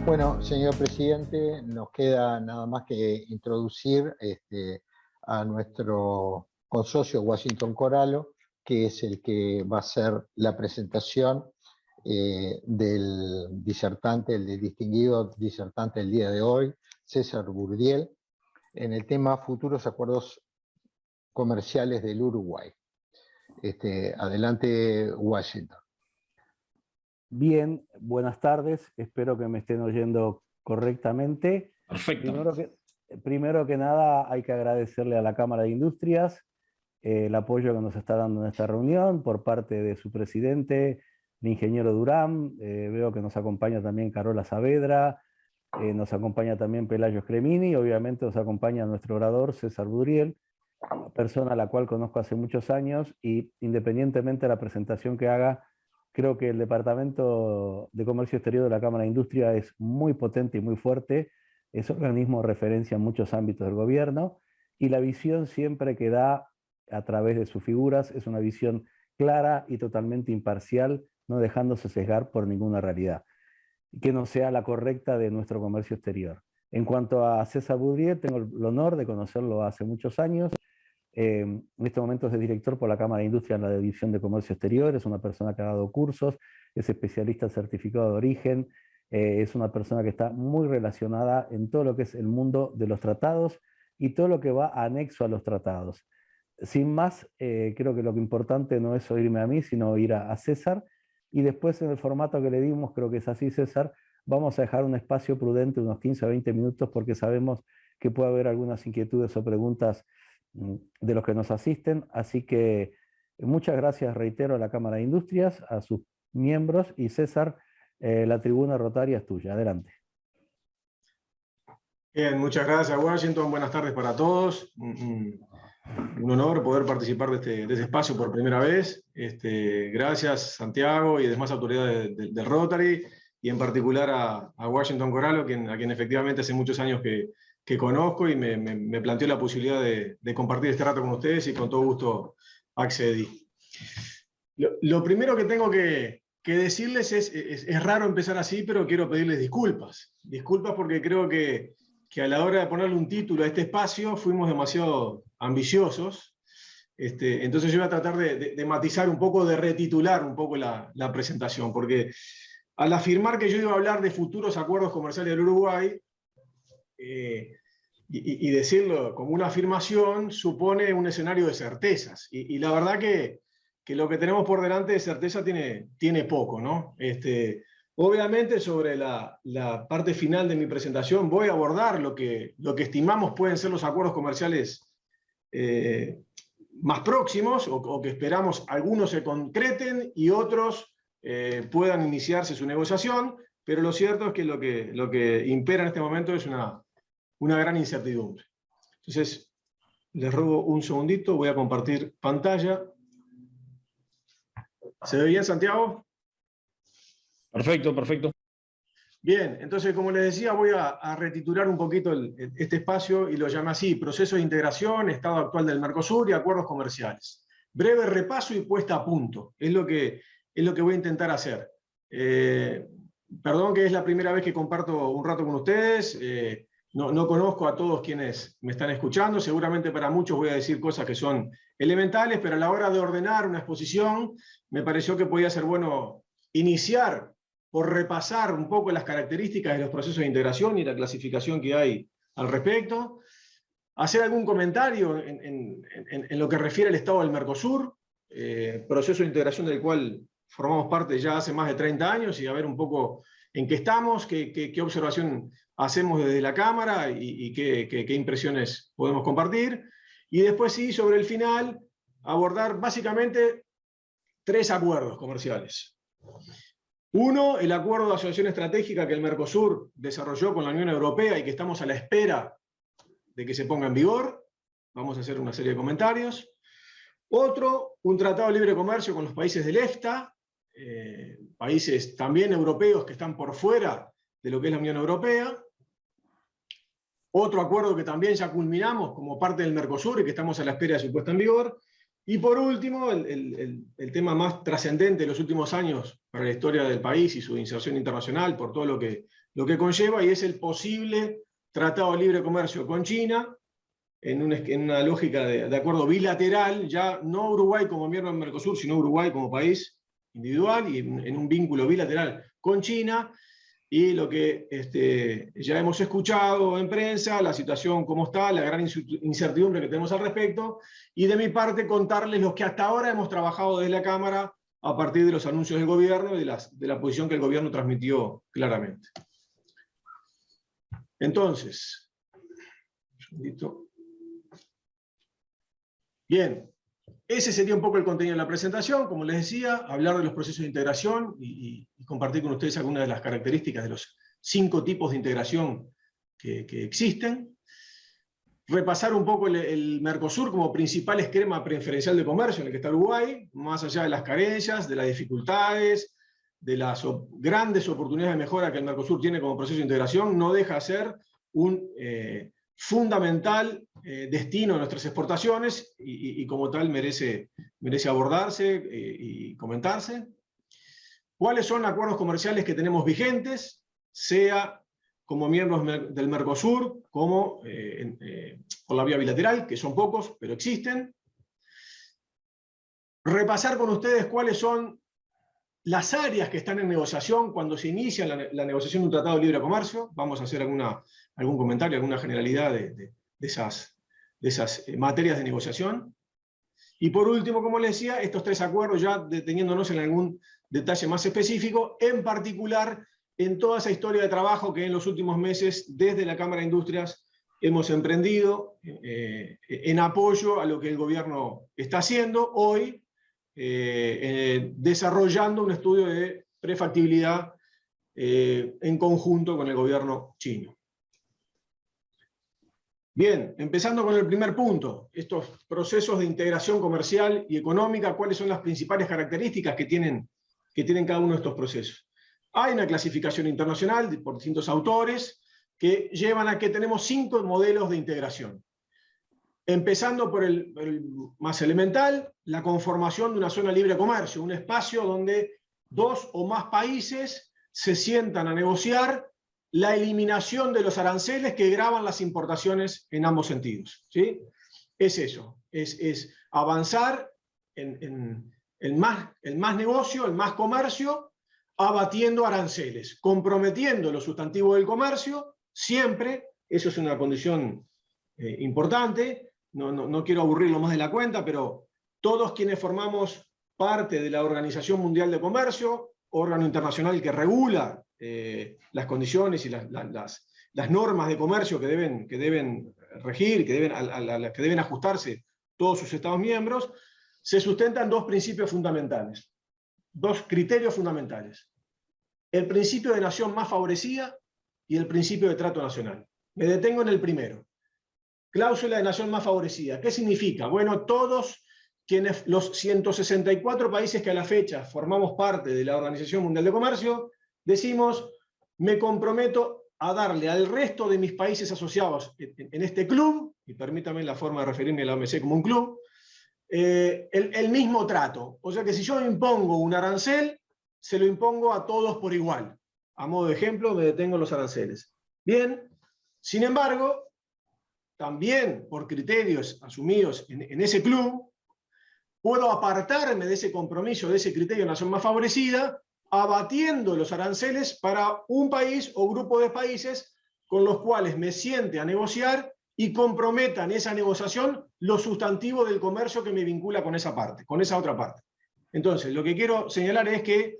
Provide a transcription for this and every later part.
Bueno, señor presidente, nos queda nada más que introducir a nuestro consocio Washington Coralo, que es el que va a hacer la presentación del disertante, el distinguido disertante del día de hoy, César Burdiel, en el tema Futuros Acuerdos Comerciales del Uruguay. Adelante, Washington. Bien, buenas tardes, espero que me estén oyendo correctamente. Perfecto. Primero que nada hay que agradecerle a la Cámara de Industrias el apoyo que nos está dando en esta reunión por parte de su presidente, el ingeniero Durán. Veo que nos acompaña también Carola Saavedra, nos acompaña también Pelayo Scremini, y obviamente nos acompaña nuestro orador César Burdiel, persona a la cual conozco hace muchos años, y independientemente de la presentación que haga, creo que el Departamento de Comercio Exterior de la Cámara de Industria es muy potente y muy fuerte, es organismo de referencia en muchos ámbitos del gobierno, y la visión siempre que da a través de sus figuras es una visión clara y totalmente imparcial, no dejándose sesgar por ninguna realidad, que no sea la correcta de nuestro comercio exterior. En cuanto a César Burdiel, tengo el honor de conocerlo hace muchos años. En este momento es director por la Cámara de Industria en la División de Comercio Exterior, es una persona que ha dado cursos, es especialista en certificado de origen, es una persona que está muy relacionada en todo lo que es el mundo de los tratados y todo lo que va anexo a los tratados. Sin más, creo que lo que importante no es oírme a mí, sino oír a César, y después en el formato que le dimos, creo que es así, César, vamos a dejar un espacio prudente, unos 15 o 20 minutos, porque sabemos que puede haber algunas inquietudes o preguntas de los que nos asisten, así que muchas gracias, reitero, a la Cámara de Industrias, a sus miembros, y César, la tribuna rotaria es tuya, adelante. Bien, muchas gracias, Washington, buenas tardes para todos, un honor poder participar de este espacio por primera vez, gracias Santiago y demás autoridades del Rotary, y en particular a Washington Coralo, a quien efectivamente hace muchos años que conozco, y me planteó la posibilidad de compartir este rato con ustedes, y con todo gusto accedí. Lo primero que tengo que decirles es raro empezar así, pero quiero pedirles disculpas. Disculpas porque creo que a la hora de ponerle un título a este espacio fuimos demasiado ambiciosos. Entonces yo voy a tratar de matizar un poco, de retitular un poco la presentación, porque al afirmar que yo iba a hablar de futuros acuerdos comerciales del Uruguay, y decirlo como una afirmación supone un escenario de certezas, y la verdad que lo que tenemos por delante de certeza tiene poco, ¿no? Obviamente sobre la parte final de mi presentación voy a abordar lo que estimamos pueden ser los acuerdos comerciales más próximos, o que esperamos algunos se concreten y otros puedan iniciarse su negociación, pero lo cierto es que lo que impera en este momento es una gran incertidumbre. Entonces, les robo un segundito, voy a compartir pantalla. ¿Se ve bien, Santiago? Perfecto, perfecto. Bien, entonces, como les decía, voy a retitular un poquito este espacio, y lo llamo así: proceso de integración, estado actual del Mercosur y acuerdos comerciales. Breve repaso y puesta a punto, es lo que voy a intentar hacer. Perdón que es la primera vez que comparto un rato con ustedes, no conozco a todos quienes me están escuchando, seguramente para muchos voy a decir cosas que son elementales, pero a la hora de ordenar una exposición me pareció que podía ser bueno iniciar por repasar un poco las características de los procesos de integración y la clasificación que hay al respecto, hacer algún comentario en lo que refiere al estado del Mercosur, proceso de integración del cual formamos parte ya hace más de 30 años, y a ver un poco en qué estamos, qué observación hacemos desde la Cámara, y qué impresiones podemos compartir. Y después sí, sobre el final, abordar básicamente 3 acuerdos comerciales. Uno, el acuerdo de asociación estratégica que el Mercosur desarrolló con la Unión Europea y que estamos a la espera de que se ponga en vigor. Vamos a hacer una serie de comentarios. Otro, un tratado de libre comercio con los países del EFTA, países también europeos que están por fuera de lo que es la Unión Europea. Otro acuerdo que también ya culminamos como parte del Mercosur y que estamos a la espera de su puesta en vigor. Y por último, el tema más trascendente de los últimos años para la historia del país y su inserción internacional, por todo lo que lo que conlleva, y es el posible tratado de libre comercio con China, en una lógica de acuerdo bilateral, ya no Uruguay como miembro del Mercosur, sino Uruguay como país individual, y en un vínculo bilateral con China. Y lo que ya hemos escuchado en prensa, la situación como está, la gran incertidumbre que tenemos al respecto, y de mi parte contarles lo que hasta ahora hemos trabajado desde la Cámara a partir de los anuncios del gobierno y de la posición que el gobierno transmitió claramente. Entonces, un segundito. Bien, ese sería un poco el contenido de la presentación. Como les decía, hablar de los procesos de integración y compartir con ustedes algunas de las características de los 5 tipos de integración que existen. Repasar un poco el Mercosur como principal esquema preferencial de comercio en el que está Uruguay, más allá de las carencias, de las dificultades, de las grandes oportunidades de mejora que el Mercosur tiene como proceso de integración, no deja de ser un fundamental destino de nuestras exportaciones y como tal merece abordarse y comentarse. ¿Cuáles son acuerdos comerciales que tenemos vigentes, sea como miembros del Mercosur, como por la vía bilateral, que son pocos, pero existen? Repasar con ustedes cuáles son las áreas que están en negociación cuando se inicia la negociación de un tratado de libre comercio. Vamos a hacer algún comentario, alguna generalidad de esas materias de negociación. Y por último, como les decía, estos 3 acuerdos, ya deteniéndonos en algún detalle más específico, en particular en toda esa historia de trabajo que en los últimos meses, desde la Cámara de Industrias, hemos emprendido en apoyo a lo que el gobierno está haciendo hoy, desarrollando un estudio de prefactibilidad en conjunto con el gobierno chino. Bien, empezando con el primer punto, estos procesos de integración comercial y económica, ¿cuáles son las principales características que tienen cada uno de estos procesos? Hay una clasificación internacional por distintos autores que llevan a que tenemos 5 modelos de integración. Empezando por el más elemental, la conformación de una zona libre de comercio, un espacio donde 2 o más países se sientan a negociar la eliminación de los aranceles que gravan las importaciones en ambos sentidos, ¿sí? Es eso, es avanzar en el más negocio, el más comercio, abatiendo aranceles, comprometiendo los sustantivos del comercio, siempre, eso es una condición importante. No quiero aburrirlo más de la cuenta, pero todos quienes formamos parte de la Organización Mundial de Comercio, órgano internacional que regula las condiciones y las normas de comercio que deben regir, a las que deben ajustarse todos sus Estados miembros, se sustentan 2 principios fundamentales, 2 criterios fundamentales. El principio de nación más favorecida y el principio de trato nacional. Me detengo en el primero. Cláusula de nación más favorecida. ¿Qué significa? Bueno, todos los 164 países que a la fecha formamos parte de la Organización Mundial de Comercio, decimos, me comprometo a darle al resto de mis países asociados en este club, y permítame la forma de referirme a la OMC como un club, el mismo trato. O sea que si yo impongo un arancel, se lo impongo a todos por igual. A modo de ejemplo, me detengo en los aranceles. Bien, sin embargo, también por criterios asumidos en ese club, puedo apartarme de ese compromiso, de ese criterio de nación más favorecida, abatiendo los aranceles para un país o grupo de países con los cuales me siente a negociar y comprometa en esa negociación lo sustantivo del comercio que me vincula con esa parte, con esa otra parte. Entonces, lo que quiero señalar es que,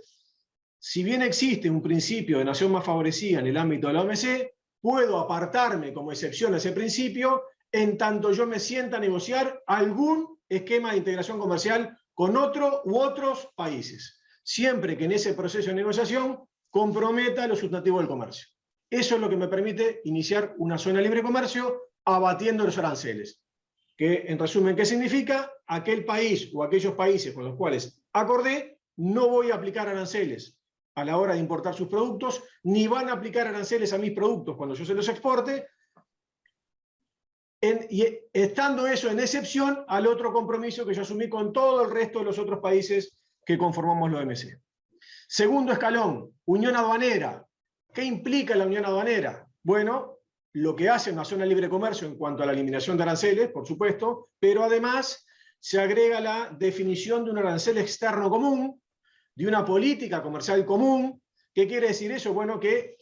si bien existe un principio de nación más favorecida en el ámbito de la OMC, puedo apartarme como excepción a ese principio en tanto yo me sienta a negociar algún esquema de integración comercial con otro u otros países, siempre que en ese proceso de negociación comprometa lo sustantivo del comercio. Eso es lo que me permite iniciar una zona libre de comercio abatiendo los aranceles. Que, en resumen, ¿qué significa? Aquel país o aquellos países con los cuales acordé, no voy a aplicar aranceles a la hora de importar sus productos, ni van a aplicar aranceles a mis productos cuando yo se los exporte, y estando eso en excepción al otro compromiso que yo asumí con todo el resto de los otros países que conformamos la OMC. Segundo escalón, unión aduanera. ¿Qué implica la unión aduanera? Bueno, lo que hace una zona de libre comercio en cuanto a la eliminación de aranceles, por supuesto, pero además se agrega la definición de un arancel externo común, de una política comercial común. ¿Qué quiere decir eso? Bueno, que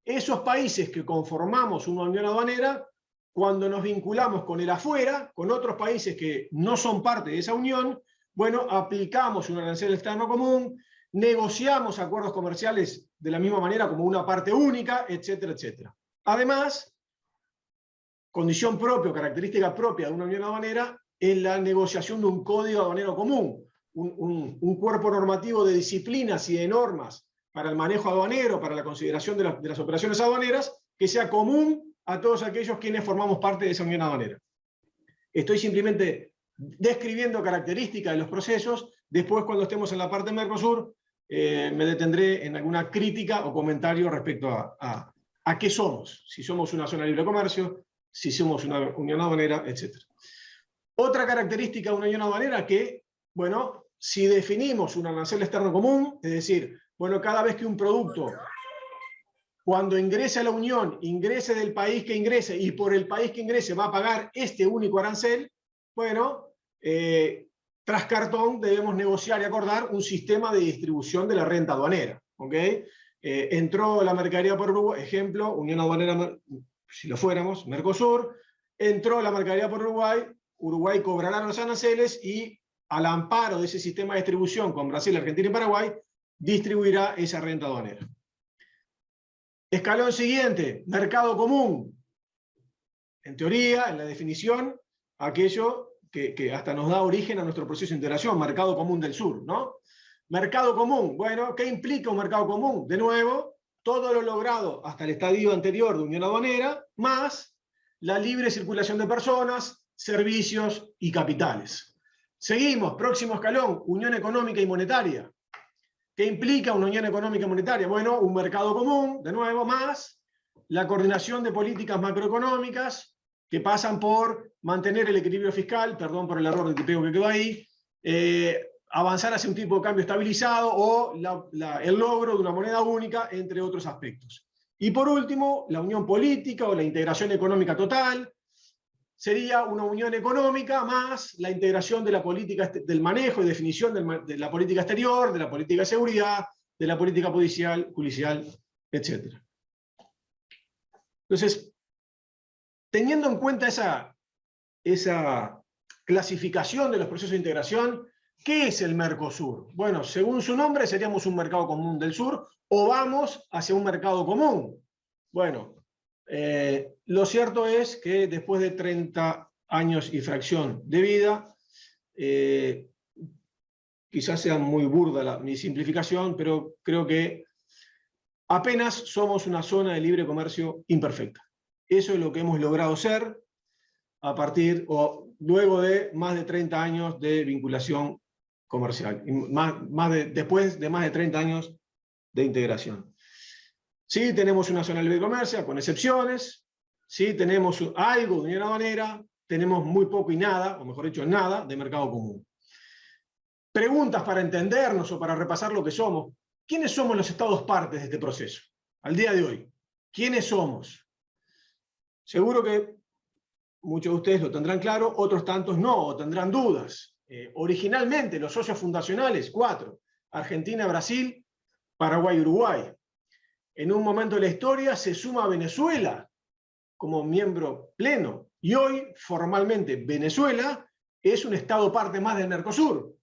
esos países que conformamos una unión aduanera, cuando nos vinculamos con el afuera, con otros países que no son parte de esa unión, bueno, aplicamos un arancel externo común, negociamos acuerdos comerciales de la misma manera como una parte única, etcétera, etcétera. Además, condición propia, característica propia de una unión aduanera, es la negociación de un código aduanero común, un cuerpo normativo de disciplinas y de normas para el manejo aduanero, para la consideración de las operaciones aduaneras, que sea común a todos aquellos quienes formamos parte de esa unión aduanera. Estoy simplemente describiendo características de los procesos. Después, cuando estemos en la parte de Mercosur, me detendré en alguna crítica o comentario respecto a qué somos, si somos una zona de libre comercio, si somos una unión aduanera, etc. Otra característica de una unión aduanera que, bueno, si definimos un arancel externo común, es decir, bueno, cada vez que un producto, cuando ingrese a la Unión, ingrese del país que ingrese y por el país que ingrese va a pagar este único arancel, bueno, tras cartón debemos negociar y acordar un sistema de distribución de la renta aduanera. ¿Okay? Entró la mercadería por Uruguay, ejemplo, Unión Aduanera, si lo fuéramos, Mercosur, entró la mercadería por Uruguay, Uruguay cobrará los aranceles y al amparo de ese sistema de distribución con Brasil, Argentina y Paraguay, distribuirá esa renta aduanera. Escalón siguiente, mercado común. En teoría, en la definición, aquello que hasta nos da origen a nuestro proceso de integración, mercado común del sur, ¿no? Mercado común, bueno, ¿qué implica un mercado común? De nuevo, todo lo logrado hasta el estadio anterior de unión aduanera, más la libre circulación de personas, servicios y capitales. Seguimos, próximo escalón, unión económica y monetaria. ¿Qué implica una unión económica y monetaria? Bueno, un mercado común, de nuevo, más la coordinación de políticas macroeconómicas que pasan por mantener el equilibrio fiscal, perdón por el error de tipeo que quedó ahí, avanzar hacia un tipo de cambio estabilizado o el logro de una moneda única, entre otros aspectos. Y por último, la unión política o la integración económica total, sería una unión económica más la integración de la política, del manejo y definición de la política exterior, de la política de seguridad, de la política judicial, etc. Entonces, teniendo en cuenta esa clasificación de los procesos de integración, ¿qué es el Mercosur? Bueno, según su nombre, seríamos un mercado común del sur o vamos hacia un mercado común. Bueno, lo cierto es que después de 30 años y fracción de vida, quizás sea muy burda mi simplificación, pero creo que apenas somos una zona de libre comercio imperfecta. Eso es lo que hemos logrado ser a partir o luego de más de 30 años de vinculación comercial, después de más de 30 años de integración. Sí, tenemos una zona de libre comercio, con excepciones. Sí, tenemos algo de unión aduanera. Tenemos muy poco y nada, o mejor dicho, nada, de mercado común. Preguntas para entendernos o para repasar lo que somos. ¿Quiénes somos los estados partes de este proceso? Al día de hoy. ¿Quiénes somos? Seguro que muchos de ustedes lo tendrán claro, otros tantos no, o tendrán dudas. Originalmente, los socios fundacionales, 4. Argentina, Brasil, Paraguay, Uruguay. En un momento de la historia se suma a Venezuela como miembro pleno. Y hoy, formalmente, Venezuela es un estado parte más del Mercosur,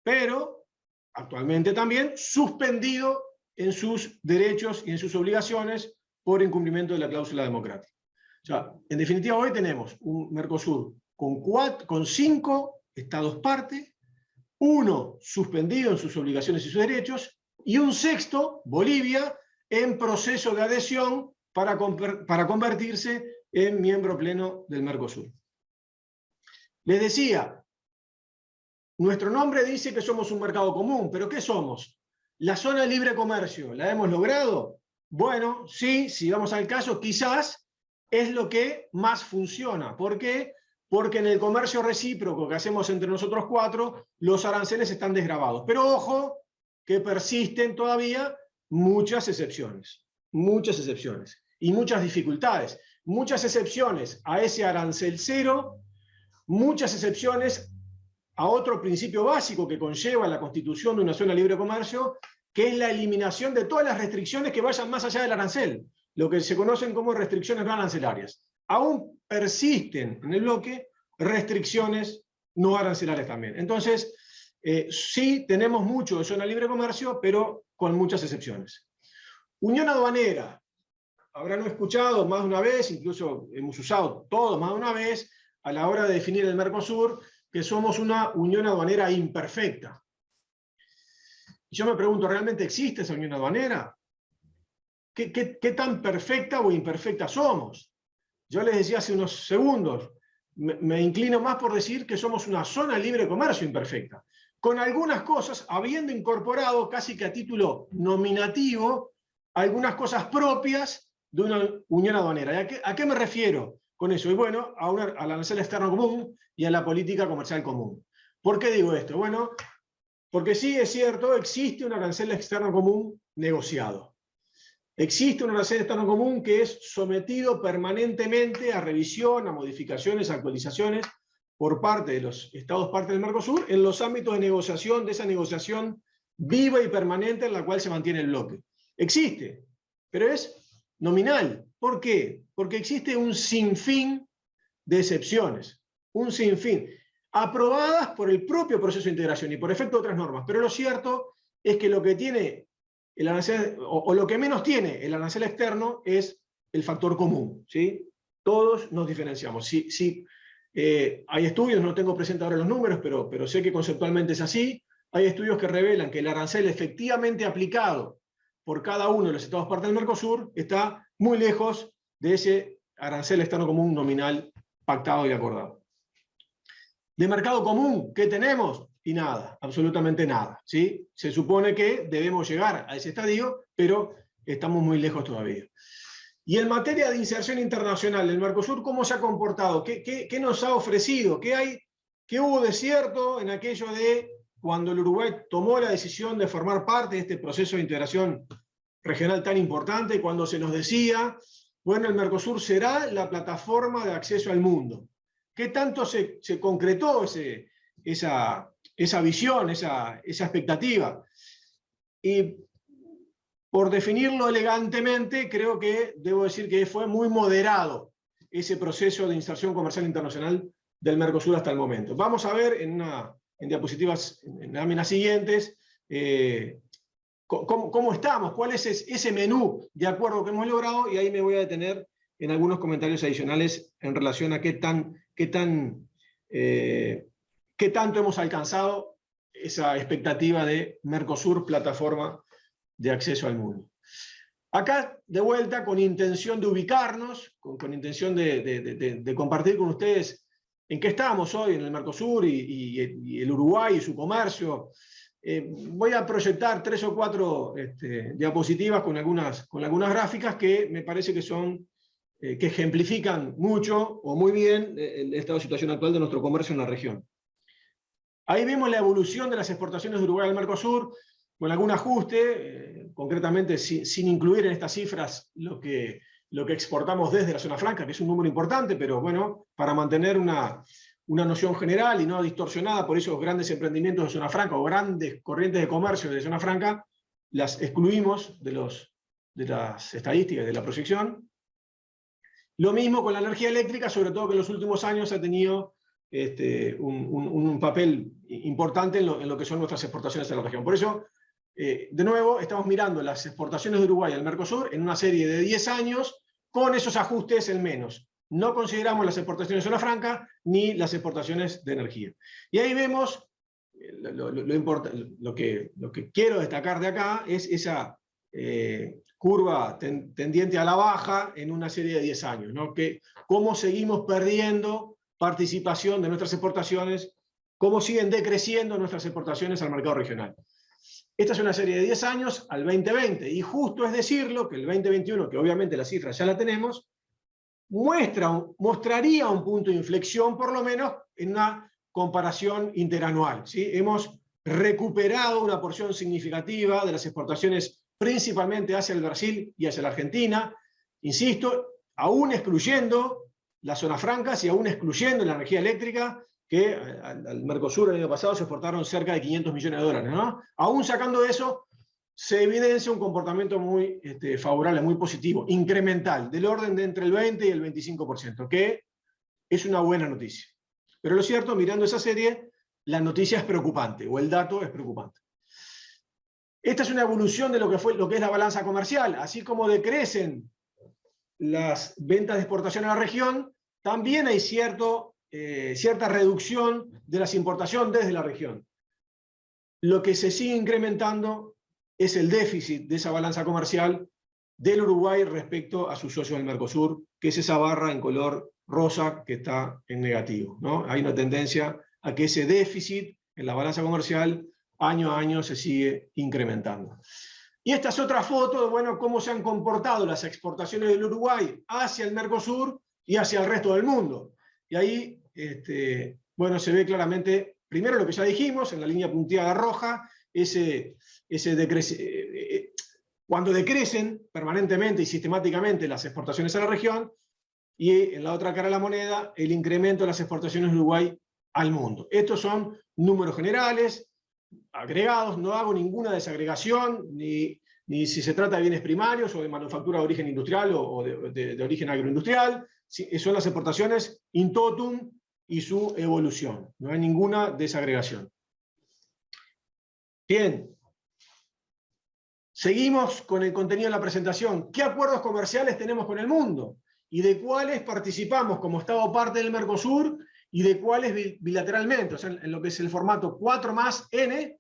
pero actualmente también suspendido en sus derechos y en sus obligaciones por incumplimiento de la cláusula democrática. O sea, en definitiva, hoy tenemos un Mercosur con 5 estados parte, 1 suspendido en sus obligaciones y sus derechos, y un 6º, Bolivia, en proceso de adhesión para convertirse en miembro pleno del Mercosur. Les decía, nuestro nombre dice que somos un mercado común, pero ¿qué somos? ¿La zona de libre comercio la hemos logrado? Bueno, sí, si vamos al caso, quizás es lo que más funciona. ¿Por qué? Porque en el comercio recíproco que hacemos entre nosotros 4, los aranceles están desgravados. Pero ojo, que persisten todavía muchas excepciones. muchas excepciones y muchas dificultades. Muchas excepciones a ese arancel cero, muchas excepciones a otro principio básico que conlleva la constitución de una zona de libre comercio, que es la eliminación de todas las restricciones que vayan más allá del arancel, lo que se conocen como restricciones no arancelarias. Aún persisten en el bloque restricciones no arancelarias también. Entonces, sí tenemos mucho de zona de libre comercio, pero con muchas excepciones. Unión aduanera. Habrán escuchado más de una vez, incluso hemos usado todos más de una vez, a la hora de definir el Mercosur, que somos una unión aduanera imperfecta. Y yo me pregunto, ¿realmente existe esa unión aduanera? ¿Qué tan perfecta o imperfecta somos? Yo les decía hace unos segundos, me inclino más por decir que somos una zona de libre comercio imperfecta, con algunas cosas, habiendo incorporado casi que a título nominativo, algunas cosas propias de una unión aduanera. ¿Y a qué me refiero con eso? Y bueno, al arancel externo común y a la política comercial común. ¿Por qué digo esto? Bueno, porque sí es cierto, existe un arancel externo común negociado. Existe un arancel externo común que es sometido permanentemente a revisión, a modificaciones, a actualizaciones por parte de los estados parte del Mercosur en los ámbitos de negociación, de esa negociación viva y permanente en la cual se mantiene el bloque. Existe, pero es nominal. ¿Por qué? Porque existe un sinfín de excepciones, un sinfín, aprobadas por el propio proceso de integración y por efecto de otras normas. Pero lo cierto es que lo que tiene el arancel, o lo que menos tiene el arancel externo, es el factor común, ¿sí? Todos nos diferenciamos. Hay estudios, no tengo presente ahora los números, pero sé que conceptualmente es así. Hay estudios que revelan que el arancel efectivamente aplicado por cada uno de los estados parte del Mercosur está muy lejos de ese arancel externo común nominal pactado y acordado. De mercado común, ¿qué tenemos? Y nada, absolutamente nada, ¿sí? Se supone que debemos llegar a ese estadio, pero estamos muy lejos todavía. Y en materia de inserción internacional, el Mercosur, ¿cómo se ha comportado? ¿Qué nos ha ofrecido? ¿Qué hubo de cierto en aquello de cuando el Uruguay tomó la decisión de formar parte de este proceso de integración regional tan importante, cuando se nos decía, bueno, el Mercosur será la plataforma de acceso al mundo? ¿Qué tanto se concretó esa visión, esa expectativa? Y por definirlo elegantemente, creo que debo decir que fue muy moderado ese proceso de inserción comercial internacional del Mercosur hasta el momento. Vamos a ver en diapositivas, en láminas siguientes, cómo estamos, cuál es ese menú de acuerdo que hemos logrado, y ahí me voy a detener en algunos comentarios adicionales en relación a qué tanto hemos alcanzado esa expectativa de Mercosur, plataforma de acceso al mundo. Acá, de vuelta, con intención de ubicarnos, con intención de compartir con ustedes en qué estamos hoy en el Mercosur y el Uruguay y su comercio. Voy a proyectar 3 o 4 diapositivas con algunas gráficas que me parece que ejemplifican mucho o muy bien el estado de situación actual de nuestro comercio en la región. Ahí vemos la evolución de las exportaciones de Uruguay al Mercosur, con algún ajuste, concretamente sin incluir en estas cifras lo que exportamos desde la zona franca, que es un número importante, pero bueno, para mantener una noción general y no distorsionada por esos grandes emprendimientos de zona franca o grandes corrientes de comercio de zona franca, las excluimos de las estadísticas, de la proyección. Lo mismo con la energía eléctrica, sobre todo que en los últimos años ha tenido un papel importante en lo que son nuestras exportaciones a la región. Por eso, de nuevo, estamos mirando las exportaciones de Uruguay al Mercosur en una serie de 10 años, con esos ajustes en menos. No consideramos las exportaciones de zona franca ni las exportaciones de energía. Y ahí vemos, lo que quiero destacar de acá es esa curva tendiente a la baja en una serie de 10 años, ¿no? Cómo seguimos perdiendo participación de nuestras exportaciones, cómo siguen decreciendo nuestras exportaciones al mercado regional. Esta es una serie de 10 años al 2020, y justo es decirlo que el 2021, que obviamente la cifra ya la tenemos, mostraría un punto de inflexión, por lo menos en una comparación interanual, ¿sí? Hemos recuperado una porción significativa de las exportaciones principalmente hacia el Brasil y hacia la Argentina, insisto, aún excluyendo las zonas francas y aún excluyendo la energía eléctrica, que al Mercosur el año pasado se exportaron cerca de 500 millones de dólares, ¿no? Aún sacando eso, se evidencia un comportamiento muy favorable, muy positivo, incremental, del orden de entre el 20 y el 25%, que es una buena noticia. Pero lo cierto, mirando esa serie, la noticia es preocupante, o el dato es preocupante. Esta es una evolución de lo que es la balanza comercial. Así como decrecen las ventas de exportación a la región, también hay cierta reducción de las importaciones desde la región. Lo que se sigue incrementando es el déficit de esa balanza comercial del Uruguay respecto a sus socios del Mercosur, que es esa barra en color rosa que está en negativo, ¿no? Hay una tendencia a que ese déficit en la balanza comercial año a año se sigue incrementando. Y esta es otra foto de, bueno, cómo se han comportado las exportaciones del Uruguay hacia el Mercosur y hacia el resto del mundo. Y ahí, bueno, se ve claramente, primero lo que ya dijimos, en la línea punteada roja, cuando decrecen permanentemente y sistemáticamente las exportaciones a la región, y en la otra cara de la moneda, el incremento de las exportaciones de Uruguay al mundo. Estos son números generales, agregados, no hago ninguna desagregación, ni si se trata de bienes primarios o de manufactura de origen industrial o de origen agroindustrial, son las exportaciones in totum y su evolución. No hay ninguna desagregación. Bien. Seguimos con el contenido de la presentación. ¿Qué acuerdos comerciales tenemos con el mundo? Y de cuáles participamos como Estado parte del Mercosur y de cuáles bilateralmente, o sea, en lo que es el formato 4+N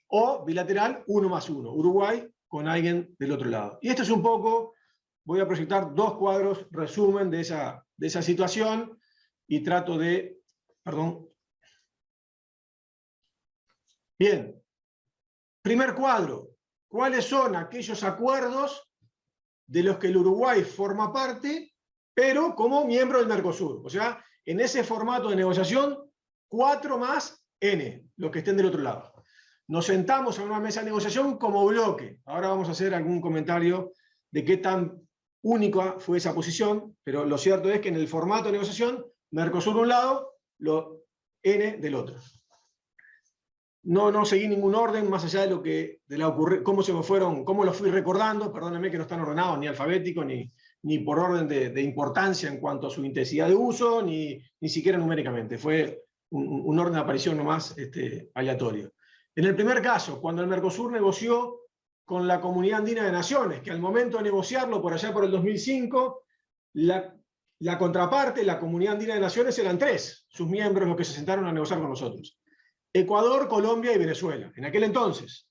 o bilateral 1+1. Uruguay con alguien del otro lado. Y esto es un poco, voy a proyectar dos cuadros, resumen de esa situación y trato de, perdón. Bien, primer cuadro, ¿cuáles son aquellos acuerdos de los que el Uruguay forma parte, pero como miembro del Mercosur? O sea, en ese formato de negociación, 4+N, los que estén del otro lado. Nos sentamos a una mesa de negociación como bloque. Ahora vamos a hacer algún comentario de qué tan única fue esa posición, pero lo cierto es que en el formato de negociación, Mercosur de un lado, N del otro. No seguí ningún orden más allá de cómo se me fueron, cómo lo fui recordando. Perdónenme que no están ordenados ni alfabético ni por orden de importancia en cuanto a su intensidad de uso, ni siquiera numéricamente. Fue un orden de aparición nomás aleatorio. En el primer caso, cuando el Mercosur negoció con la Comunidad Andina de Naciones, que al momento de negociarlo por allá por el 2005, la contraparte, la Comunidad Andina de Naciones, eran 3 sus miembros los que se sentaron a negociar con nosotros: Ecuador, Colombia y Venezuela, en aquel entonces.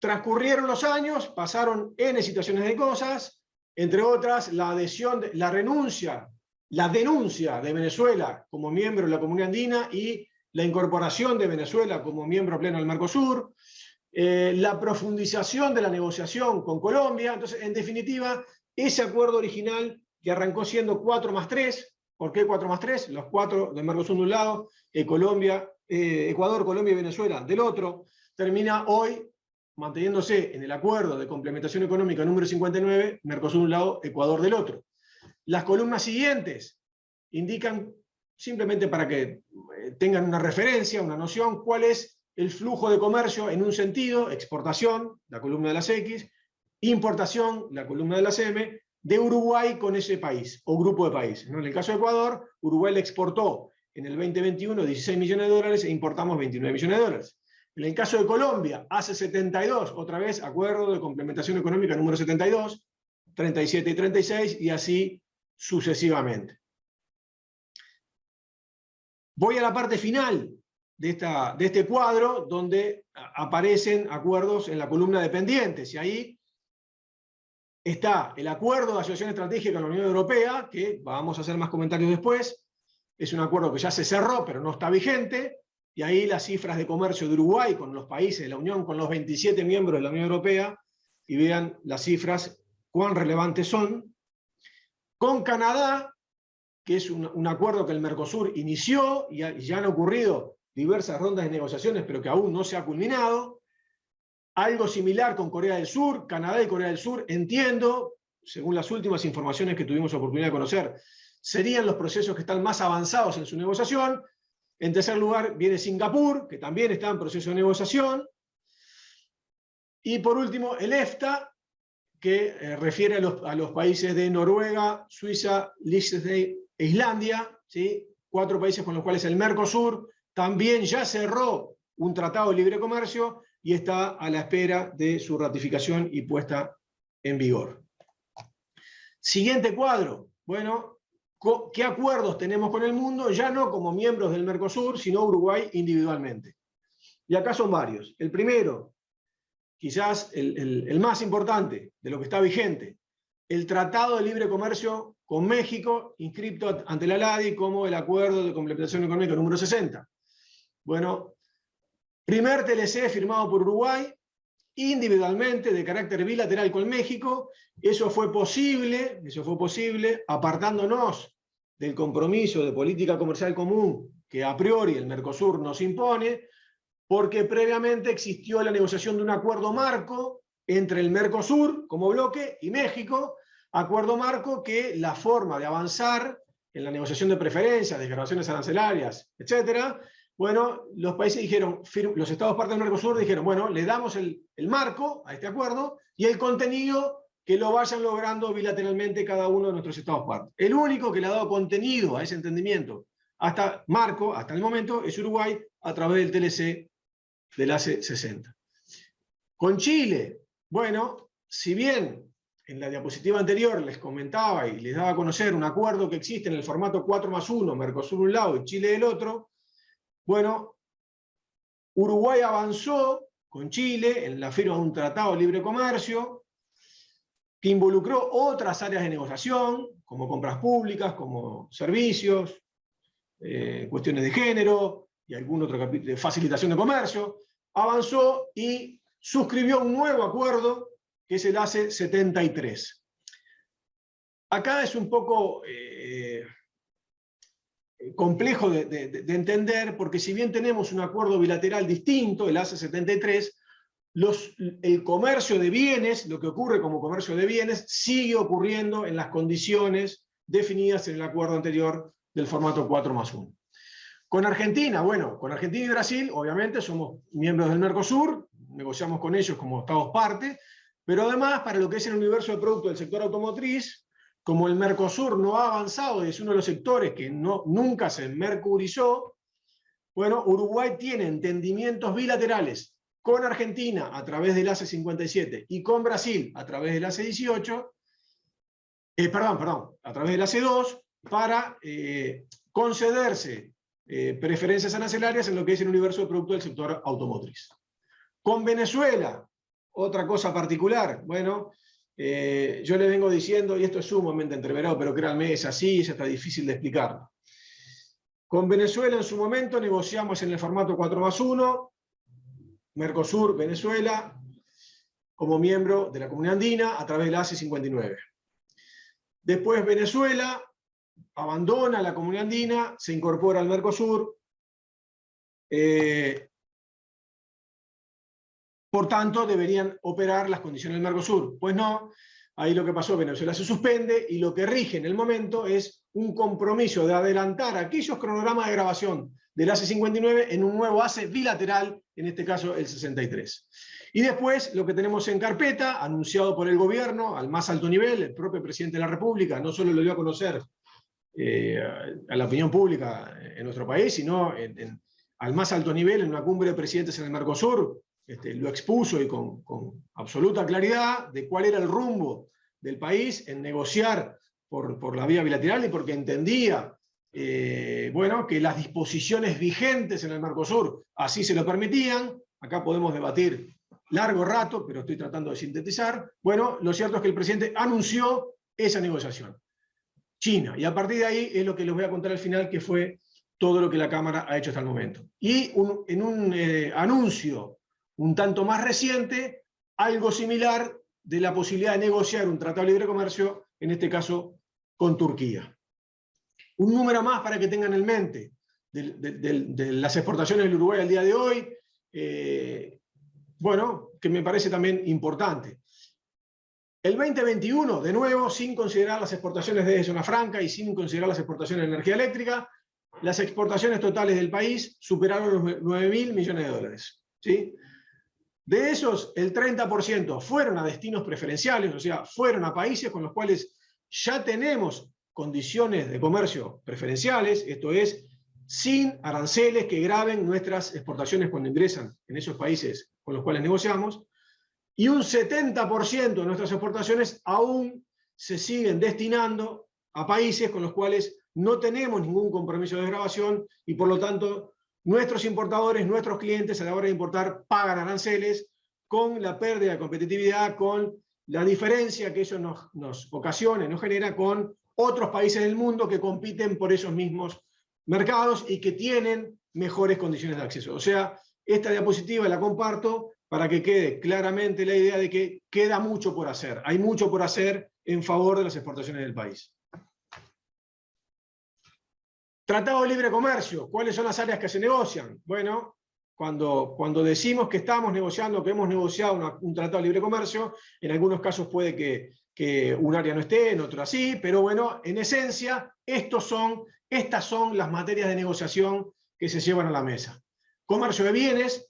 Transcurrieron los años, pasaron N situaciones de cosas, entre otras la denuncia de Venezuela como miembro de la Comunidad Andina y la incorporación de Venezuela como miembro pleno del Mercosur, la profundización de la negociación con Colombia. Entonces, en definitiva, ese acuerdo original que arrancó siendo 4+3, ¿por qué 4+3? Los 4 del Mercosur de un lado, Ecuador, Colombia y Venezuela del otro, termina hoy manteniéndose en el acuerdo de complementación económica número 59, Mercosur de un lado, Ecuador del otro. Las columnas siguientes indican, simplemente para que tengan una referencia, una noción, cuál es el flujo de comercio en un sentido: exportación, la columna de las X, importación, la columna de las M, de Uruguay con ese país o grupo de países, ¿no? En el caso de Ecuador, Uruguay le exportó en el 2021 $16 millones e importamos $29 millones. En el caso de Colombia, hace 72, otra vez acuerdo de complementación económica número 72, 37 y 36, y así sucesivamente. Voy a la parte final de este cuadro, donde aparecen acuerdos en la columna de pendientes, y ahí está el acuerdo de asociación estratégica con la Unión Europea, que vamos a hacer más comentarios después. Es un acuerdo que ya se cerró, pero no está vigente, y ahí las cifras de comercio de Uruguay con los países de la Unión, con los 27 miembros de la Unión Europea, y vean las cifras, cuán relevantes son. Con Canadá, que es un acuerdo que el Mercosur inició, y ya han ocurrido diversas rondas de negociaciones, pero que aún no se ha culminado. Algo similar con Corea del Sur, Canadá y Corea del Sur, entiendo, según las últimas informaciones que tuvimos oportunidad de conocer, serían los procesos que están más avanzados en su negociación. En tercer lugar viene Singapur, que también está en proceso de negociación. Y por último, el EFTA, que refiere a los países de Noruega, Suiza, Liechtenstein e Islandia, ¿sí? 4 países con los cuales el Mercosur también ya cerró un tratado de libre comercio y está a la espera de su ratificación y puesta en vigor. Siguiente cuadro. Bueno, ¿qué acuerdos tenemos con el mundo? Ya no como miembros del Mercosur, sino Uruguay individualmente. Y acá son varios. El primero, quizás el más importante de lo que está vigente, el Tratado de Libre Comercio con México, inscrito ante la LADI como el Acuerdo de Complementación Económica número 60. Bueno, primer TLC firmado por Uruguay, individualmente, de carácter bilateral con México. Eso fue posible apartándonos del compromiso de política comercial común que a priori el Mercosur nos impone, porque previamente existió la negociación de un acuerdo marco entre el Mercosur como bloque y México, acuerdo marco que la forma de avanzar en la negociación de preferencias, desgravaciones arancelarias, etc. Bueno, los países dijeron, los estados parte del Mercosur dijeron, bueno, le damos el marco a este acuerdo y el contenido que lo vayan logrando bilateralmente cada uno de nuestros estados parte. El único que le ha dado contenido a ese entendimiento, hasta el momento, es Uruguay a través del TLC del ACE 60. Con Chile, bueno, si bien en la diapositiva anterior les comentaba y les daba a conocer un acuerdo que existe en el formato 4+1, Mercosur un lado y Chile del otro, bueno, Uruguay avanzó con Chile en la firma de un tratado de libre comercio que involucró otras áreas de negociación, como compras públicas, como servicios, cuestiones de género y algún otro capítulo de facilitación de comercio. Avanzó y suscribió un nuevo acuerdo que es el ACE 73. Acá es un poco complejo de entender, porque si bien tenemos un acuerdo bilateral distinto, el ACE 73, el comercio de bienes, lo que ocurre como comercio de bienes, sigue ocurriendo en las condiciones definidas en el acuerdo anterior del formato 4+1. Con Argentina, bueno, con Argentina y Brasil, obviamente somos miembros del Mercosur, negociamos con ellos como estados parte, pero además para lo que es el universo de productos del sector automotriz, como el Mercosur no ha avanzado y es uno de los sectores que nunca se mercurizó, bueno, Uruguay tiene entendimientos bilaterales con Argentina a través del ACE 57 y con Brasil a través del ACE 18, a través del ACE 2, para concederse preferencias arancelarias en lo que es el universo de productos del sector automotriz. Con Venezuela, otra cosa particular, bueno, yo le vengo diciendo, y esto es sumamente entreverado, pero créanme, es así, es hasta difícil de explicarlo. Con Venezuela en su momento negociamos en el formato 4+1, Mercosur, Venezuela, como miembro de la Comunidad Andina a través del ACE 59. Después Venezuela abandona la Comunidad Andina, se incorpora al Mercosur, por tanto deberían operar las condiciones del Mercosur. Pues no, ahí lo que pasó, Venezuela se suspende y lo que rige en el momento es un compromiso de adelantar aquellos cronogramas de grabación del ACE 59 en un nuevo ACE bilateral, en este caso el 63. Y después lo que tenemos en carpeta, anunciado por el gobierno al más alto nivel, el propio presidente de la República no solo lo dio a conocer a la opinión pública en nuestro país, sino al más alto nivel en una cumbre de presidentes en el Mercosur, lo expuso y con absoluta claridad de cuál era el rumbo del país en negociar por la vía bilateral y porque entendía bueno, que las disposiciones vigentes en el Mercosur así se lo permitían. Acá podemos debatir largo rato, pero estoy tratando de sintetizar. Bueno, lo cierto es que el presidente anunció esa negociación. China, y a partir de ahí es lo que les voy a contar al final, que fue todo lo que la Cámara ha hecho hasta el momento. Y en un anuncio un tanto más reciente, algo similar de la posibilidad de negociar un tratado de libre comercio, en este caso con Turquía. Un número más para que tengan en mente de las exportaciones del Uruguay al día de hoy. bueno, que me parece también importante. El 2021, de nuevo, sin considerar las exportaciones de zona franca y sin considerar las exportaciones de energía eléctrica, las exportaciones totales del país superaron los 9.000 millones de dólares. ¿Sí? De esos, el 30% fueron a destinos preferenciales, o sea, fueron a países con los cuales ya tenemos condiciones de comercio preferenciales, esto es, sin aranceles que graven nuestras exportaciones cuando ingresan en esos países con los cuales negociamos, y un 70% de nuestras exportaciones aún se siguen destinando a países con los cuales no tenemos ningún compromiso de desgravación y por lo tanto nuestros importadores, nuestros clientes a la hora de importar pagan aranceles con la pérdida de competitividad, con la diferencia que eso nos ocasiona, nos genera con otros países del mundo que compiten por esos mismos mercados y que tienen mejores condiciones de acceso. O sea, esta diapositiva la comparto para que quede claramente la idea de que queda mucho por hacer. Hay mucho por hacer en favor de las exportaciones del país. Tratado de libre comercio. ¿Cuáles son las áreas que se negocian? Bueno, cuando decimos que estamos negociando, que hemos negociado un tratado de libre comercio, en algunos casos puede que un área no esté, en otro sí, pero bueno, en esencia, estas son las materias de negociación que se llevan a la mesa. Comercio de bienes,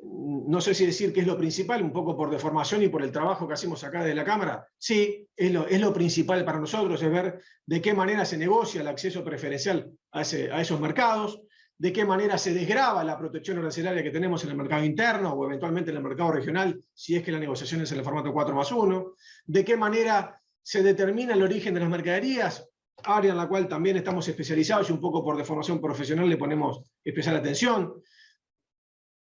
no sé si decir que es lo principal, un poco por deformación y por el trabajo que hacemos acá desde la Cámara. Sí, es lo principal para nosotros, es ver de qué manera se negocia el acceso preferencial a esos mercados, de qué manera se desgrava la protección arancelaria que tenemos en el mercado interno o eventualmente en el mercado regional, si es que la negociación es en el formato 4+1, de qué manera se determina el origen de las mercaderías, área en la cual también estamos especializados y un poco por deformación profesional le ponemos especial atención.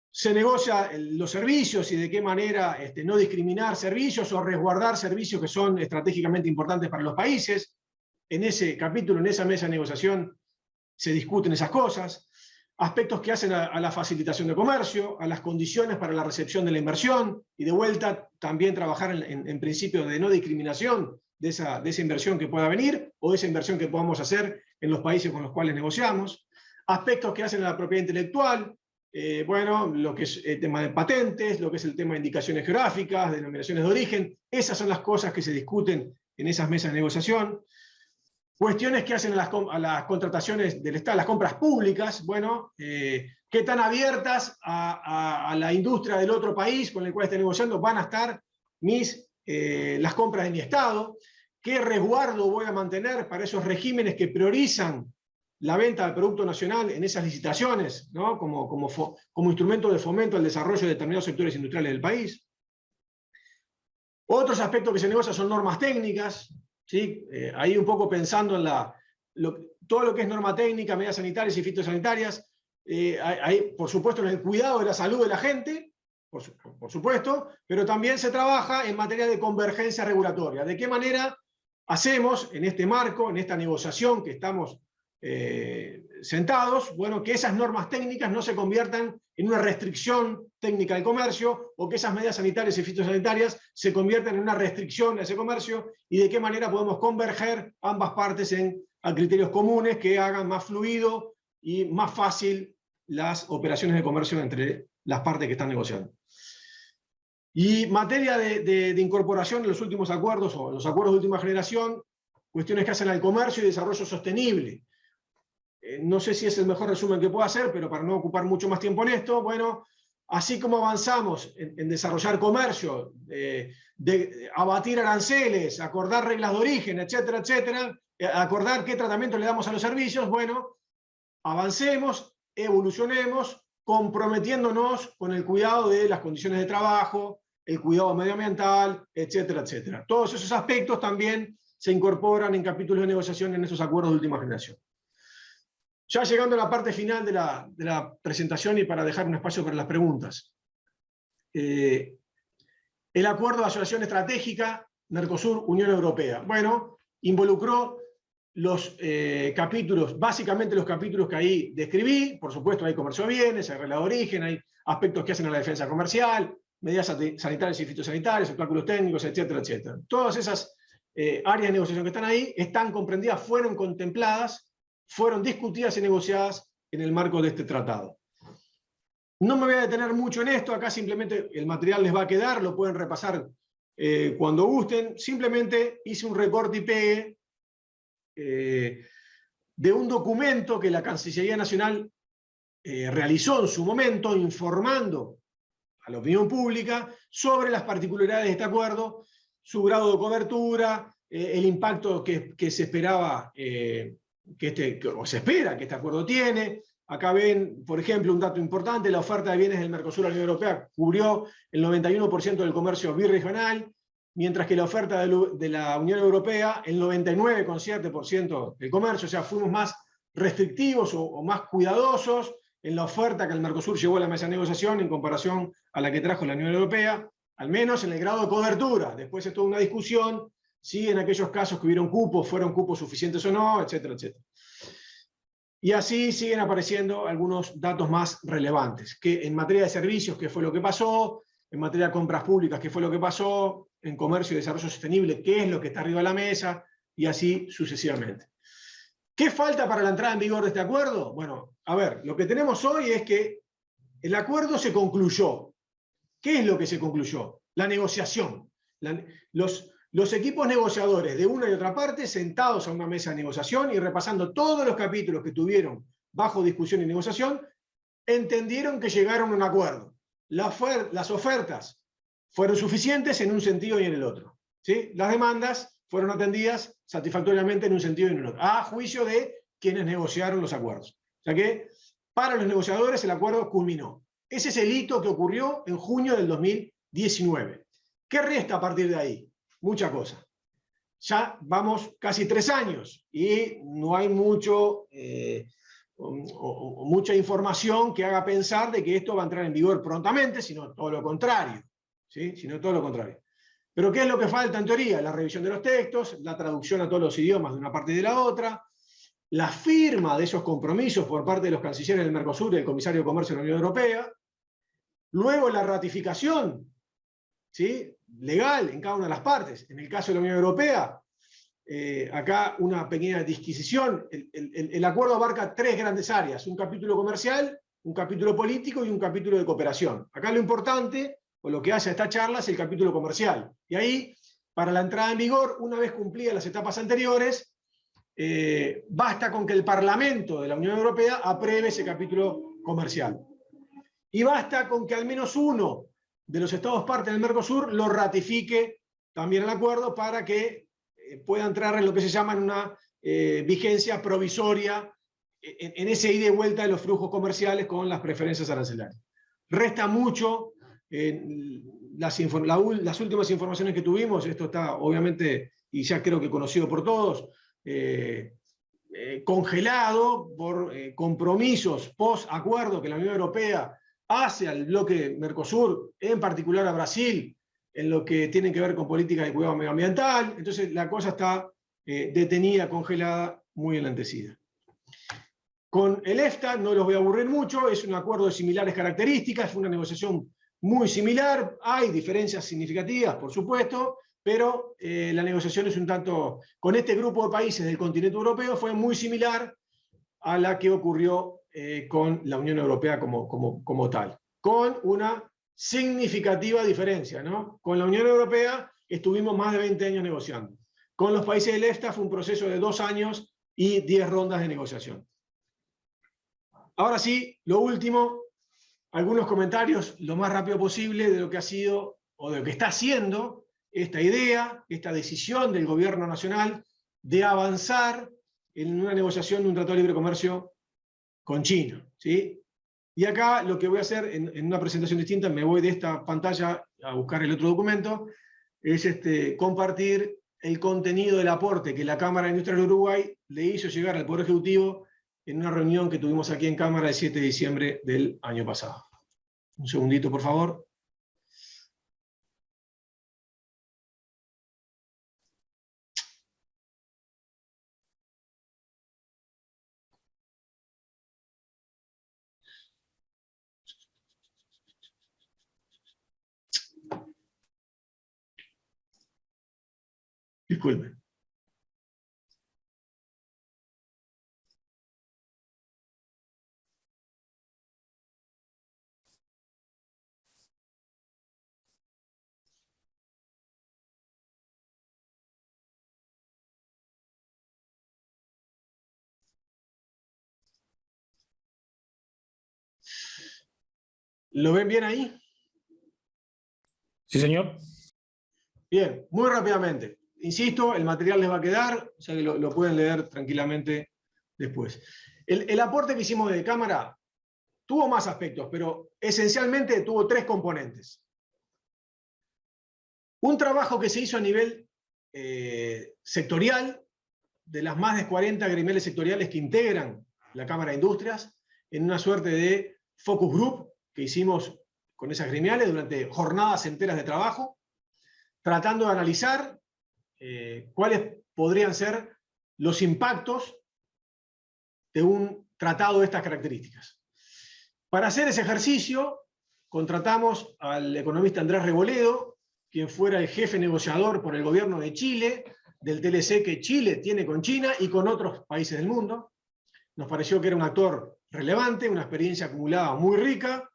Se negocia los servicios y de qué manera no discriminar servicios o resguardar servicios que son estratégicamente importantes para los países. En ese capítulo, en esa mesa de negociación, se discuten esas cosas. Aspectos que hacen a la facilitación de comercio, a las condiciones para la recepción de la inversión y de vuelta también trabajar en principios de no discriminación de esa inversión que pueda venir o de esa inversión que podamos hacer en los países con los cuales negociamos. Aspectos que hacen a la propiedad intelectual, bueno, lo que es el tema de patentes, lo que es el tema de indicaciones geográficas, denominaciones de origen, esas son las cosas que se discuten en esas mesas de negociación. Cuestiones que hacen a las contrataciones del Estado, las compras públicas, bueno, qué tan abiertas a la industria del otro país con el cual esté negociando van a estar las compras de mi Estado, qué resguardo voy a mantener para esos regímenes que priorizan la venta del producto nacional en esas licitaciones, ¿no? como instrumento de fomento al desarrollo de determinados sectores industriales del país. Otros aspectos que se negocian son normas técnicas, ¿sí? Ahí un poco pensando en todo lo que es norma técnica, medidas sanitarias y fitosanitarias, por supuesto en el cuidado de la salud de la gente, por supuesto, pero también se trabaja en materia de convergencia regulatoria. ¿De qué manera hacemos en este marco, en esta negociación que estamos sentados, bueno, que esas normas técnicas no se conviertan en una restricción técnica del comercio o que esas medidas sanitarias y fitosanitarias se conviertan en una restricción a ese comercio y de qué manera podemos converger ambas partes a criterios comunes que hagan más fluido y más fácil las operaciones de comercio entre las partes que están negociando. Y materia de incorporación de los últimos acuerdos o los acuerdos de última generación, cuestiones que hacen al comercio y desarrollo sostenible. No sé si es el mejor resumen que puedo hacer, pero para no ocupar mucho más tiempo en esto, bueno, así como avanzamos en desarrollar comercio, de abatir aranceles, acordar reglas de origen, etcétera, etcétera, acordar qué tratamiento le damos a los servicios, bueno, avancemos, evolucionemos, comprometiéndonos con el cuidado de las condiciones de trabajo, el cuidado medioambiental, etcétera, etcétera. Todos esos aspectos también se incorporan en capítulos de negociación en esos acuerdos de última generación. Ya llegando a la parte final de la presentación y para dejar un espacio para las preguntas. El acuerdo de asociación estratégica Mercosur-Unión Europea. Bueno, involucró los capítulos, básicamente los capítulos que ahí describí. Por supuesto hay comercio de bienes, hay regla de origen, hay aspectos que hacen a la defensa comercial, medidas sanitarias y fitosanitarias, cálculos técnicos, etcétera, etcétera. Todas esas áreas de negociación que están ahí están comprendidas, fueron contempladas, fueron discutidas y negociadas en el marco de este tratado. No me voy a detener mucho en esto, acá simplemente el material les va a quedar, lo pueden repasar cuando gusten. Simplemente hice un recorte y pegue de un documento que la Cancillería Nacional realizó en su momento, informando a la opinión pública sobre las particularidades de este acuerdo, su grado de cobertura, el impacto que se esperaba, o se espera que este acuerdo tiene. Acá ven, por ejemplo, un dato importante: la oferta de bienes del Mercosur a la Unión Europea cubrió el 91% del comercio birregional, mientras que la oferta de la Unión Europea el 99,7% del comercio. O sea, fuimos más restrictivos o más cuidadosos en la oferta que el Mercosur llevó a la mesa de negociación en comparación a la que trajo la Unión Europea, al menos en el grado de cobertura. Después es toda una discusión si en aquellos casos que hubieron cupos, fueron cupos suficientes o no, etcétera, etcétera. Y así siguen apareciendo algunos datos más relevantes, que en materia de servicios, qué fue lo que pasó, en materia de compras públicas, qué fue lo que pasó, en comercio y desarrollo sostenible, qué es lo que está arriba de la mesa, y así sucesivamente. ¿Qué falta para la entrada en vigor de este acuerdo? Bueno, a ver, lo que tenemos hoy es que el acuerdo se concluyó. ¿Qué es lo que se concluyó? La negociación. Los equipos negociadores de una y otra parte sentados a una mesa de negociación y repasando todos los capítulos que tuvieron bajo discusión y negociación, entendieron que llegaron a un acuerdo. Las ofertas fueron suficientes en un sentido y en el otro, ¿sí? Las demandas fueron atendidas satisfactoriamente en un sentido y en el otro, a juicio de quienes negociaron los acuerdos. O sea que para los negociadores el acuerdo culminó. Ese es el hito que ocurrió en junio del 2019. ¿Qué resta a partir de ahí? Mucha cosa. Ya vamos casi 3 años y no hay mucha información que haga pensar de que esto va a entrar en vigor prontamente, sino todo lo contrario, ¿sí? Sino todo lo contrario. Pero ¿qué es lo que falta en teoría? La revisión de los textos, la traducción a todos los idiomas de una parte y de la otra, la firma de esos compromisos por parte de los cancilleres del Mercosur y del Comisario de Comercio de la Unión Europea, luego la ratificación, ¿sí?, legal en cada una de las partes. En el caso de la Unión Europea, acá una pequeña disquisición. El acuerdo abarca 3 grandes áreas: un capítulo comercial, un capítulo político y un capítulo de cooperación. Acá lo importante, o lo que hace esta charla, es el capítulo comercial. Y ahí, para la entrada en vigor, una vez cumplidas las etapas anteriores, basta con que el Parlamento de la Unión Europea apruebe ese capítulo comercial. Y basta con que al menos uno de los estados partes del Mercosur lo ratifique también el acuerdo para que pueda entrar en lo que se llama una vigencia provisoria en ese ida y vuelta de los flujos comerciales con las preferencias arancelarias. Resta mucho. Las últimas informaciones que tuvimos, esto está obviamente, y ya creo que conocido por todos, congelado por compromisos post-acuerdo que la Unión Europea hace al bloque Mercosur, en particular a Brasil, en lo que tiene que ver con política de cuidado medioambiental. Entonces la cosa está detenida, congelada, muy enlentecida. Con el EFTA no los voy a aburrir mucho, es un acuerdo de similares características, fue una negociación muy similar, hay diferencias significativas, por supuesto, pero la negociación es un tanto, con este grupo de países del continente europeo, fue muy similar a la que ocurrió con la Unión Europea como tal, con una significativa diferencia, ¿no? Con la Unión Europea estuvimos más de 20 años negociando. Con los países del EFTA fue un proceso de 2 años y 10 rondas de negociación. Ahora sí, lo último, algunos comentarios lo más rápido posible de lo que ha sido o de lo que está haciendo esta idea, esta decisión del gobierno nacional de avanzar en una negociación de un tratado de libre comercio con China, ¿sí? Y acá lo que voy a hacer en una presentación distinta, me voy de esta pantalla a buscar el otro documento, es compartir el contenido del aporte que la Cámara de Industria del Uruguay le hizo llegar al Poder Ejecutivo en una reunión que tuvimos aquí en Cámara el 7 de diciembre del año pasado. Un segundito, por favor. Disculpen. ¿Lo ven bien ahí? Sí, señor. Bien, muy rápidamente. Insisto, el material les va a quedar, o sea que lo pueden leer tranquilamente después. El aporte que hicimos de cámara tuvo más aspectos, pero esencialmente tuvo 3 componentes. Un trabajo que se hizo a nivel sectorial, de las más de 40 gremiales sectoriales que integran la Cámara de Industrias, en una suerte de focus group que hicimos con esas gremiales durante jornadas enteras de trabajo, tratando de analizar cuáles podrían ser los impactos de un tratado de estas características. Para hacer ese ejercicio, contratamos al economista Andrés Reboledo, quien fuera el jefe negociador por el gobierno de Chile, del TLC que Chile tiene con China y con otros países del mundo. Nos pareció que era un actor relevante, una experiencia acumulada muy rica,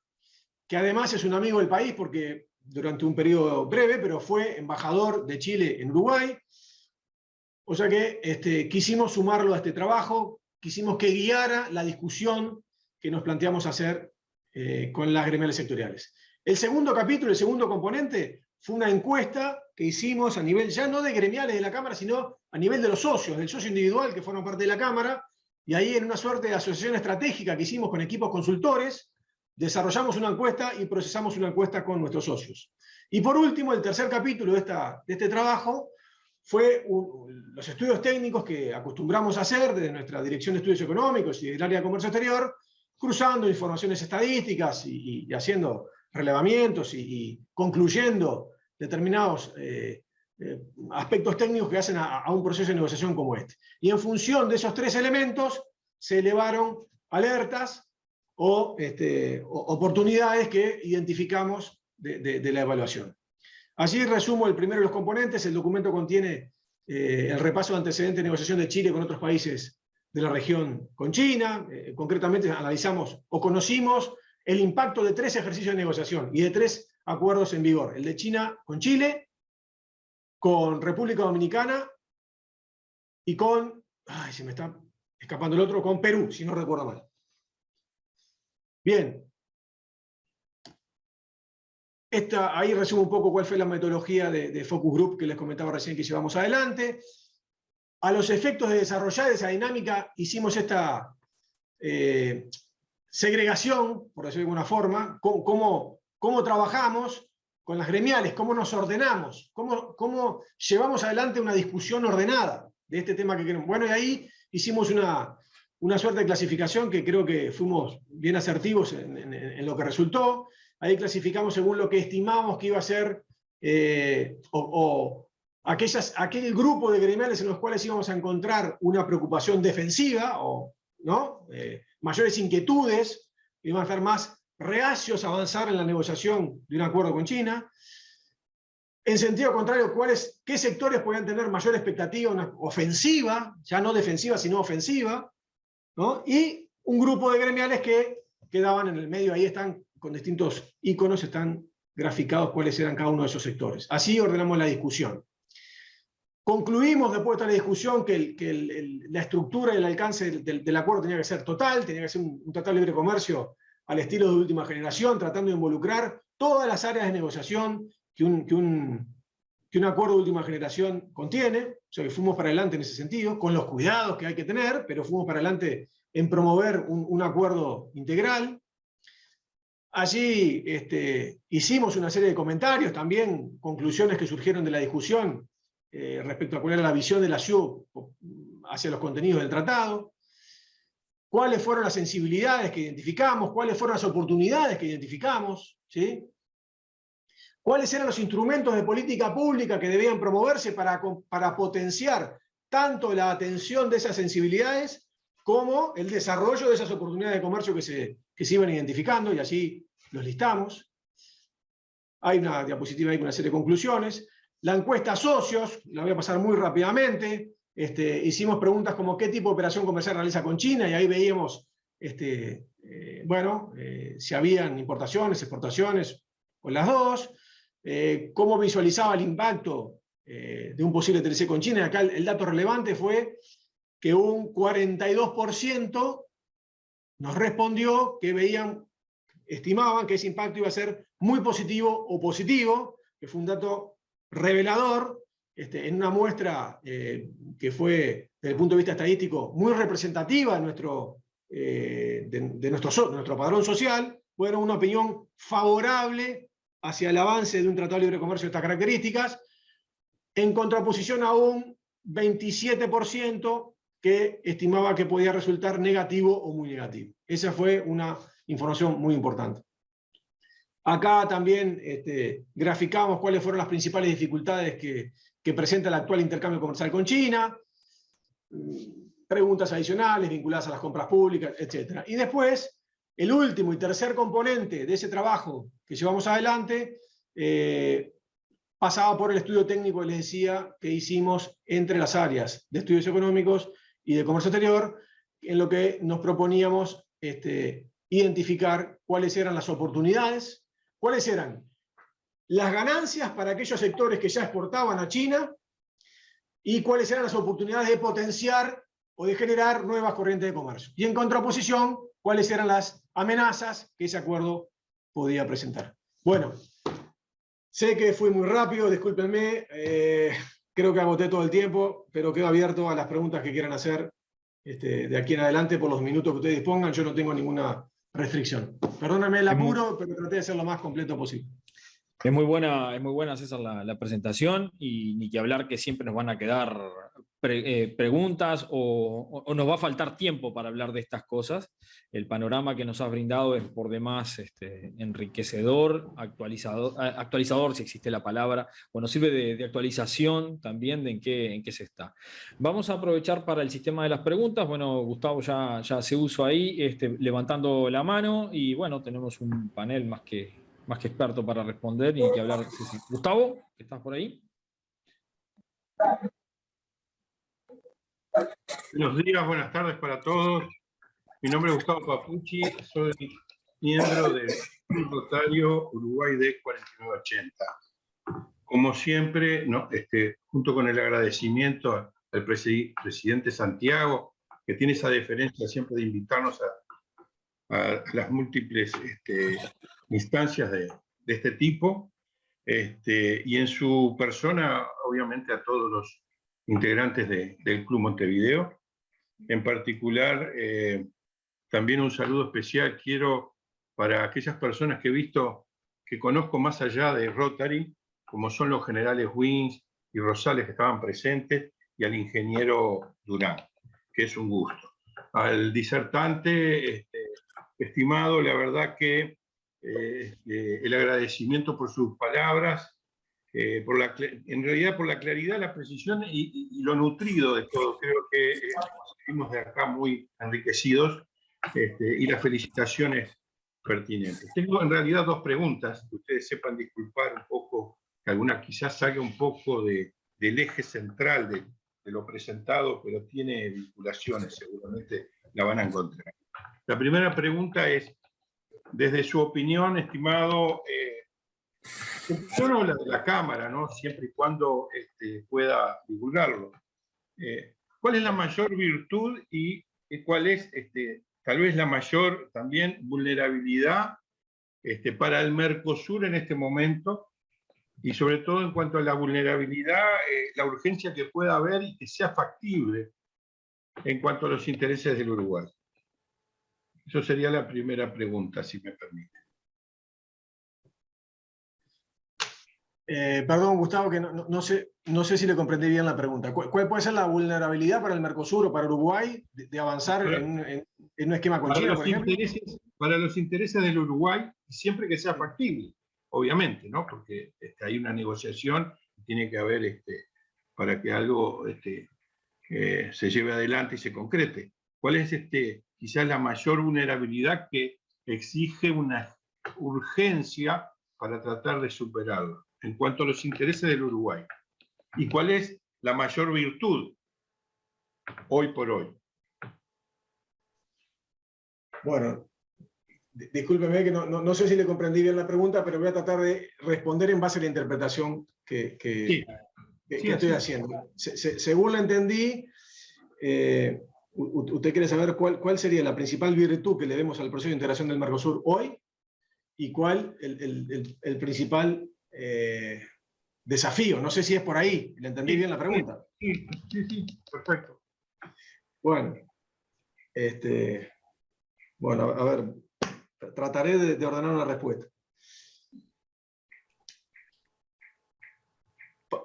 que además es un amigo del país porque durante un periodo breve, pero fue embajador de Chile en Uruguay. O sea que quisimos sumarlo a este trabajo, quisimos que guiara la discusión que nos planteamos hacer con las gremiales sectoriales. El segundo capítulo, el segundo componente, fue una encuesta que hicimos a nivel ya no de gremiales de la Cámara, sino a nivel de los socios, del socio individual que forman parte de la Cámara, y ahí en una suerte de asociación estratégica que hicimos con equipos consultores, desarrollamos una encuesta y procesamos una encuesta con nuestros socios. Y por último, el tercer capítulo de este trabajo fue los estudios técnicos que acostumbramos a hacer desde nuestra Dirección de Estudios Económicos y del área de comercio exterior, cruzando informaciones estadísticas y haciendo relevamientos y concluyendo determinados aspectos técnicos que hacen a un proceso de negociación como este. Y en función de esos 3 elementos se elevaron alertas o oportunidades que identificamos de la evaluación. Allí resumo el primero de los componentes. El documento contiene el repaso de antecedentes de negociación de Chile con otros países de la región con China. Concretamente analizamos o conocimos el impacto de 3 ejercicios de negociación y de 3 acuerdos en vigor. El de China con Chile, con República Dominicana y con, ay, se me está escapando el otro, con Perú, si no recuerdo mal. Bien. Ahí resumo un poco cuál fue la metodología de Focus Group que les comentaba recién que llevamos adelante. A los efectos de desarrollar esa dinámica hicimos esta segregación, por decirlo de alguna forma, cómo trabajamos con las gremiales, cómo nos ordenamos, cómo llevamos adelante una discusión ordenada de este tema que queremos. Bueno, y ahí hicimos una suerte de clasificación que creo que fuimos bien asertivos en lo que resultó. Ahí clasificamos según lo que estimábamos que iba a ser aquel grupo de gremiales en los cuales íbamos a encontrar una preocupación defensiva, ¿no? Mayores inquietudes, iban a estar más reacios a avanzar en la negociación de un acuerdo con China. En sentido contrario, ¿qué sectores podían tener mayor expectativa, una ofensiva, ya no defensiva, sino ofensiva, ¿no? Y un grupo de gremiales que quedaban en el medio, ahí están con distintos iconos, están graficados cuáles eran cada uno de esos sectores. Así ordenamos la discusión. Concluimos después de esta discusión que la estructura y el alcance del acuerdo tenía que ser total, tenía que ser un tratado de libre comercio al estilo de última generación, tratando de involucrar todas las áreas de negociación que un acuerdo de última generación contiene. O sea que fuimos para adelante en ese sentido, con los cuidados que hay que tener, pero fuimos para adelante en promover un acuerdo integral. Allí hicimos una serie de comentarios, también conclusiones que surgieron de la discusión respecto a cuál era la visión de la SIU hacia los contenidos del tratado, cuáles fueron las sensibilidades que identificamos, cuáles fueron las oportunidades que identificamos, ¿sí? Cuáles eran los instrumentos de política pública que debían promoverse para potenciar tanto la atención de esas sensibilidades como el desarrollo de esas oportunidades de comercio que se iban identificando, y así los listamos. Hay una diapositiva ahí con una serie de conclusiones. La encuesta socios, la voy a pasar muy rápidamente. Hicimos preguntas como qué tipo de operación comercial realiza con China, y ahí veíamos si habían importaciones, exportaciones, o las dos. Cómo visualizaba el impacto de un posible TLC con China. Y acá el dato relevante fue que un 42% nos respondió que veían estimaban que ese impacto iba a ser muy positivo o positivo, que fue un dato revelador, en una muestra que fue, desde el punto de vista estadístico, muy representativa de nuestro padrón social. Fue una opinión favorable hacia el avance de un tratado de libre comercio de estas características, en contraposición a un 27% que estimaba que podía resultar negativo o muy negativo. Esa fue una información muy importante. Acá también graficamos cuáles fueron las principales dificultades que presenta el actual intercambio comercial con China, preguntas adicionales vinculadas a las compras públicas, etc. Y después, el último y tercer componente de ese trabajo que llevamos adelante pasaba por el estudio técnico que les decía que hicimos entre las áreas de estudios económicos y de comercio exterior, en lo que nos proponíamos identificar cuáles eran las oportunidades, cuáles eran las ganancias para aquellos sectores que ya exportaban a China y cuáles eran las oportunidades de potenciar o de generar nuevas corrientes de comercio. Y en contraposición, cuáles eran las amenazas que ese acuerdo podía presentar. Bueno, sé que fui muy rápido, discúlpenme, creo que agoté todo el tiempo, pero quedo abierto a las preguntas que quieran hacer de aquí en adelante por los minutos que ustedes dispongan. Yo no tengo ninguna restricción. Perdóname el apuro, pero traté de ser lo más completo posible. Es muy buena, César, la presentación, y ni que hablar que siempre nos van a quedar preguntas o nos va a faltar tiempo para hablar de estas cosas. El panorama que nos has brindado es por demás enriquecedor, actualizador, si existe la palabra, bueno, sirve de actualización también de en qué se está. Vamos a aprovechar para el sistema de las preguntas. Bueno, Gustavo ya se usó ahí, levantando la mano, y bueno, tenemos un panel más que experto para responder y que hablar. Sí. Gustavo, ¿estás por ahí? Buenos días, buenas tardes para todos. Mi nombre es Gustavo Papucci, soy miembro del Club Rotario Uruguay D 4980. Como siempre, junto con el agradecimiento al presidente Santiago, que tiene esa deferencia siempre de invitarnos a las múltiples instancias de este tipo, y en su persona, obviamente, a todos los integrantes del Club Montevideo. En particular, también un saludo especial quiero para aquellas personas que he visto, que conozco más allá de Rotary, como son los generales Wins y Rosales, que estaban presentes, y al ingeniero Durán, que es un gusto. Al disertante, estimado, la verdad que el agradecimiento por sus palabras, en realidad por la claridad, la precisión y lo nutrido de todo. Creo que seguimos de acá muy enriquecidos, y las felicitaciones pertinentes. Tengo en realidad dos preguntas, que ustedes sepan disculpar un poco, que alguna quizás salga un poco del eje central de lo presentado, pero tiene vinculaciones, seguramente la van a encontrar. La primera pregunta es, desde su opinión, estimado, yo no la de la Cámara, ¿no? Siempre y cuando pueda divulgarlo. ¿Cuál es la mayor virtud y cuál es tal vez la mayor también vulnerabilidad para el Mercosur en este momento? Y sobre todo en cuanto a la vulnerabilidad, la urgencia que pueda haber y que sea factible en cuanto a los intereses del Uruguay. Eso sería la primera pregunta, si me permite. Perdón, Gustavo, que no sé si le comprendí bien la pregunta. ¿Cuál puede ser la vulnerabilidad para el Mercosur o para Uruguay de avanzar en un esquema con China, por ejemplo? Para los intereses del Uruguay, siempre que sea factible, obviamente, ¿no? Porque hay una negociación, tiene que haber para que algo se lleve adelante y se concrete. ¿Cuál es quizás la mayor vulnerabilidad que exige una urgencia para tratar de superarlo en cuanto a los intereses del Uruguay? ¿Y cuál es la mayor virtud hoy por hoy? Bueno, discúlpeme que no sé si le comprendí bien la pregunta, pero voy a tratar de responder en base a la interpretación que estoy haciendo. Según la entendí, usted quiere saber cuál sería la principal virtud que le demos al proceso de integración del Mercosur hoy. y cuál el principal desafío. No sé si es por ahí, ¿le entendí bien la pregunta? Sí, perfecto. Bueno, bueno, a ver, trataré de ordenar una respuesta.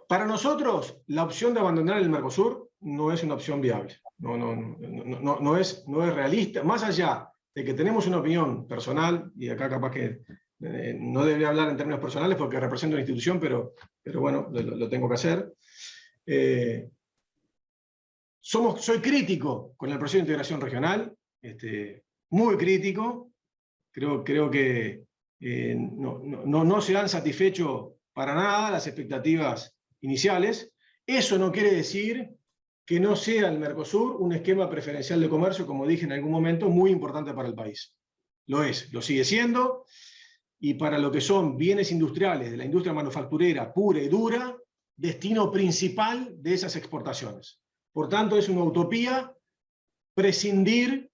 Para nosotros, la opción de abandonar el Mercosur no es una opción viable. No es realista. Más allá de que tenemos una opinión personal, y acá capaz que no debería hablar en términos personales porque represento una institución, pero bueno, lo tengo que hacer. Soy crítico con el proceso de integración regional, muy crítico. Creo que no se han satisfecho para nada las expectativas iniciales. Eso no quiere decir que no sea el Mercosur un esquema preferencial de comercio, como dije en algún momento, muy importante para el país. Lo es, lo sigue siendo, y para lo que son bienes industriales de la industria manufacturera pura y dura, destino principal de esas exportaciones. Por tanto, es una utopía prescindir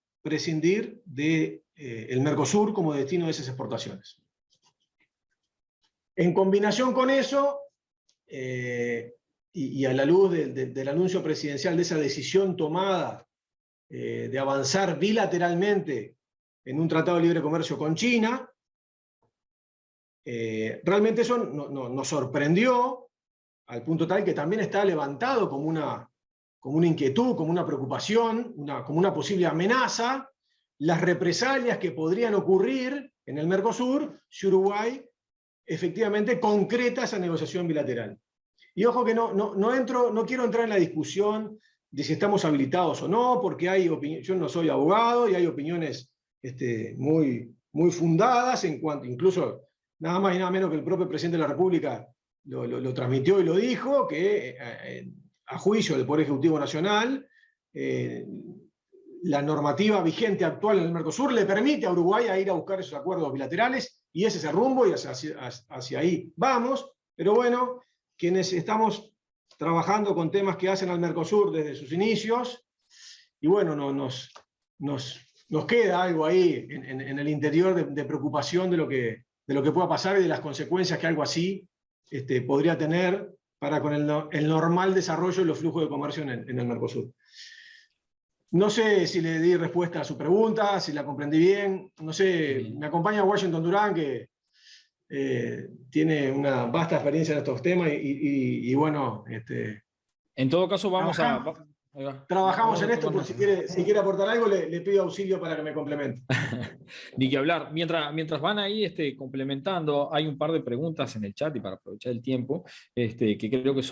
de el Mercosur como destino de esas exportaciones. En combinación con eso, y a la luz del anuncio presidencial de esa decisión tomada de avanzar bilateralmente en un tratado de libre comercio con China, realmente eso nos sorprendió al punto tal que también está levantado como una inquietud, como una preocupación, como una posible amenaza, las represalias que podrían ocurrir en el Mercosur si Uruguay efectivamente concreta esa negociación bilateral. Y ojo que no quiero entrar en la discusión de si estamos habilitados o no, porque yo no soy abogado y hay opiniones muy fundadas en cuanto, incluso nada más y nada menos que el propio presidente de la República lo transmitió y lo dijo, que a juicio del Poder Ejecutivo Nacional, la normativa vigente actual en el Mercosur le permite a Uruguay ir a buscar esos acuerdos bilaterales, y ese es el rumbo, y hacia ahí vamos. Pero bueno, quienes estamos trabajando con temas que hacen al Mercosur desde sus inicios, y bueno, nos queda algo ahí en el interior de preocupación de lo que pueda pasar y de las consecuencias que algo así podría tener para con el normal desarrollo de los flujos de comercio en el Mercosur. No sé si le di respuesta a su pregunta, si la comprendí bien. No sé, me acompaña Washington Durán, que tiene una vasta experiencia en estos temas y bueno... en todo caso, trabajamos en esto, por si quiere aportar algo, le pido auxilio para que me complemente. Ni que hablar. Mientras van ahí complementando, hay un par de preguntas en el chat, y para aprovechar el tiempo, que creo que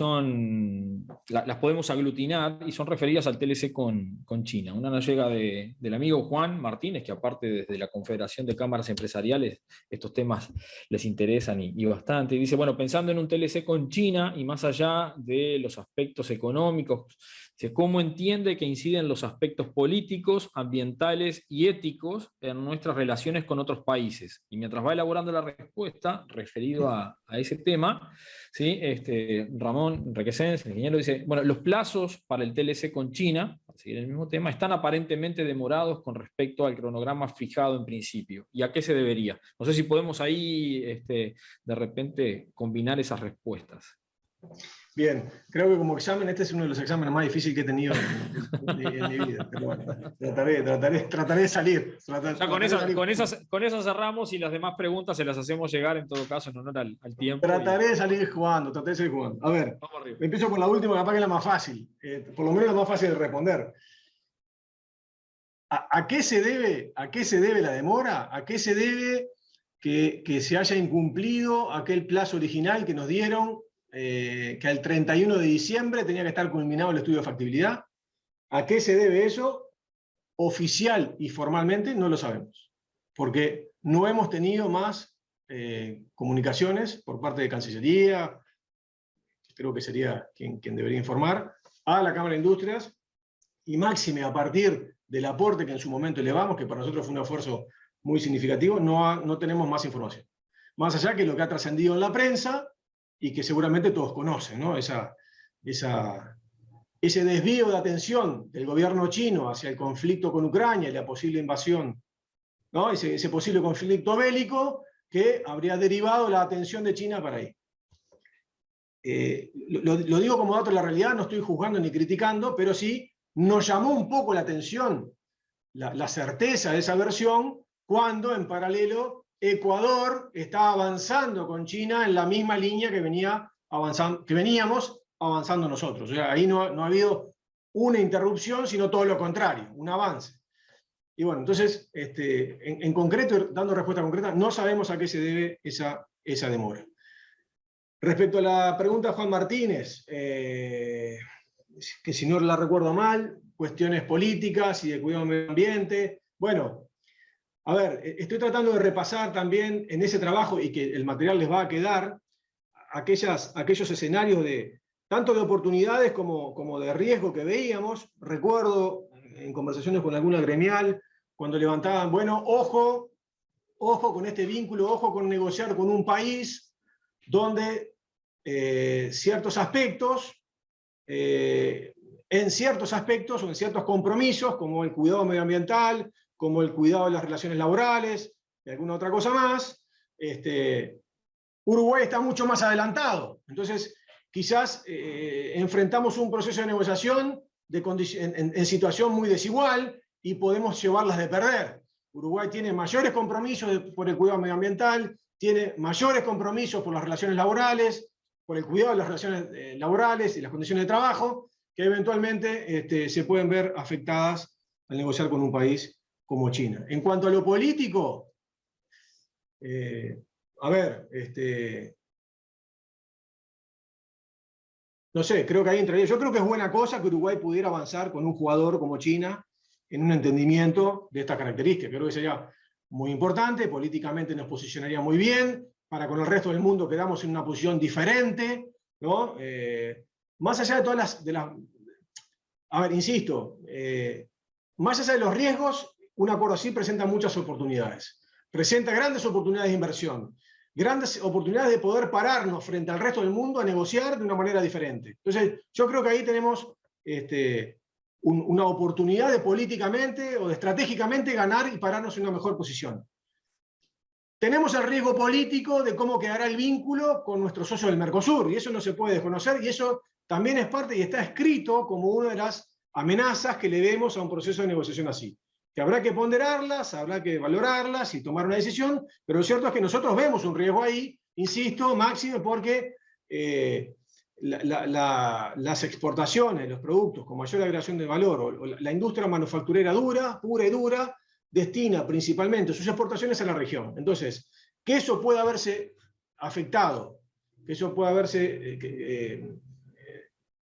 las podemos aglutinar y son referidas al TLC con China. Una nos llega del amigo Juan Martínez, que aparte desde la Confederación de Cámaras Empresariales estos temas les interesan y bastante. Y dice, bueno, pensando en un TLC con China y más allá de los aspectos económicos, ¿cómo entiende que inciden los aspectos políticos, ambientales y éticos en nuestras relaciones con otros países? Y mientras va elaborando la respuesta referido a ese tema, ¿sí? Ramón Requesens, el ingeniero, dice, bueno, los plazos para el TLC con China, para seguir el mismo tema, están aparentemente demorados con respecto al cronograma fijado en principio. ¿Y a qué se debería? No sé si podemos ahí de repente combinar esas respuestas. Bien, creo que como examen este es uno de los exámenes más difíciles que he tenido en mi vida. Pero bueno, trataré de salir. Con eso cerramos, y las demás preguntas se las hacemos llegar en todo caso en honor al tiempo. Trataré de salir jugando. A ver, empiezo por la última, capaz que es la más fácil. Por lo menos la más fácil de responder. ¿A qué se debe la demora? ¿A qué se debe que se haya incumplido aquel plazo original que nos dieron? Que al 31 de diciembre tenía que estar culminado el estudio de factibilidad. ¿A qué se debe eso? Oficial y formalmente no lo sabemos, porque no hemos tenido más comunicaciones por parte de Cancillería, creo que sería quien debería informar, a la Cámara de Industrias, y máxime a partir del aporte que en su momento elevamos, que para nosotros fue un esfuerzo muy significativo, no tenemos más información. Más allá que lo que ha trascendido en la prensa, y que seguramente todos conocen, ¿no? Ese desvío de atención del gobierno chino hacia el conflicto con Ucrania y la posible invasión, ¿no? Ese posible conflicto bélico que habría derivado la atención de China para ahí. Lo digo como dato de la realidad, no estoy juzgando ni criticando, pero sí nos llamó un poco la atención la certeza de esa versión cuando en paralelo Ecuador está avanzando con China en la misma línea que veníamos avanzando nosotros. O sea, ahí no ha habido una interrupción, sino todo lo contrario, un avance. Y bueno, entonces, en concreto, dando respuesta concreta, no sabemos a qué se debe esa demora. Respecto a la pregunta de Juan Martínez, que si no la recuerdo mal, cuestiones políticas y de cuidado del medio ambiente. Bueno, a ver, estoy tratando de repasar también en ese trabajo, y que el material les va a quedar, aquellos escenarios tanto de oportunidades como de riesgo que veíamos. Recuerdo en conversaciones con alguna gremial, cuando levantaban, bueno, ojo con este vínculo, ojo con negociar con un país donde ciertos aspectos, en ciertos aspectos o en ciertos compromisos, como el cuidado medioambiental, como el cuidado de las relaciones laborales, y alguna otra cosa más, Uruguay está mucho más adelantado. Entonces, quizás enfrentamos un proceso de negociación en situación muy desigual y podemos llevarlas de perder. Uruguay tiene mayores compromisos por el cuidado medioambiental, tiene mayores compromisos por las relaciones laborales, por el cuidado de las relaciones laborales y las condiciones de trabajo, que eventualmente se pueden ver afectadas al negociar con un país como China. En cuanto a lo político, a ver, no sé, creo que ahí entraría. Yo creo que es buena cosa que Uruguay pudiera avanzar con un jugador como China en un entendimiento de estas características. Creo que sería muy importante, políticamente nos posicionaría muy bien, para con el resto del mundo quedamos en una posición diferente, ¿no? Más allá de todas a ver, insisto, más allá de los riesgos, un acuerdo así presenta muchas oportunidades. Presenta grandes oportunidades de inversión, grandes oportunidades de poder pararnos frente al resto del mundo a negociar de una manera diferente. Entonces, yo creo que ahí tenemos una oportunidad de políticamente o de estratégicamente ganar y pararnos en una mejor posición. Tenemos el riesgo político de cómo quedará el vínculo con nuestro socio del Mercosur, y eso no se puede desconocer, y eso también es parte y está escrito como una de las amenazas que le vemos a un proceso de negociación así. Que habrá que ponderarlas, habrá que valorarlas y tomar una decisión, pero lo cierto es que nosotros vemos un riesgo ahí, insisto, máximo, porque las exportaciones, los productos con mayor agregación de valor, o la industria manufacturera pura y dura, destina principalmente sus exportaciones a la región. Entonces, que eso pueda verse afectado, que eso pueda verse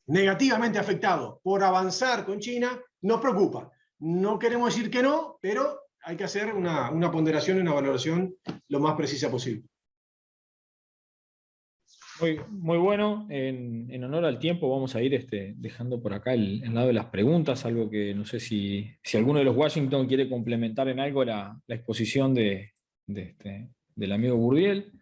negativamente afectado por avanzar con China, nos preocupa. No queremos decir que no, pero hay que hacer una ponderación y una valoración lo más precisa posible. Muy bueno. En honor al tiempo vamos a ir dejando por acá el lado de las preguntas, algo que no sé si alguno de los Washington quiere complementar en algo la exposición del amigo Burdiel.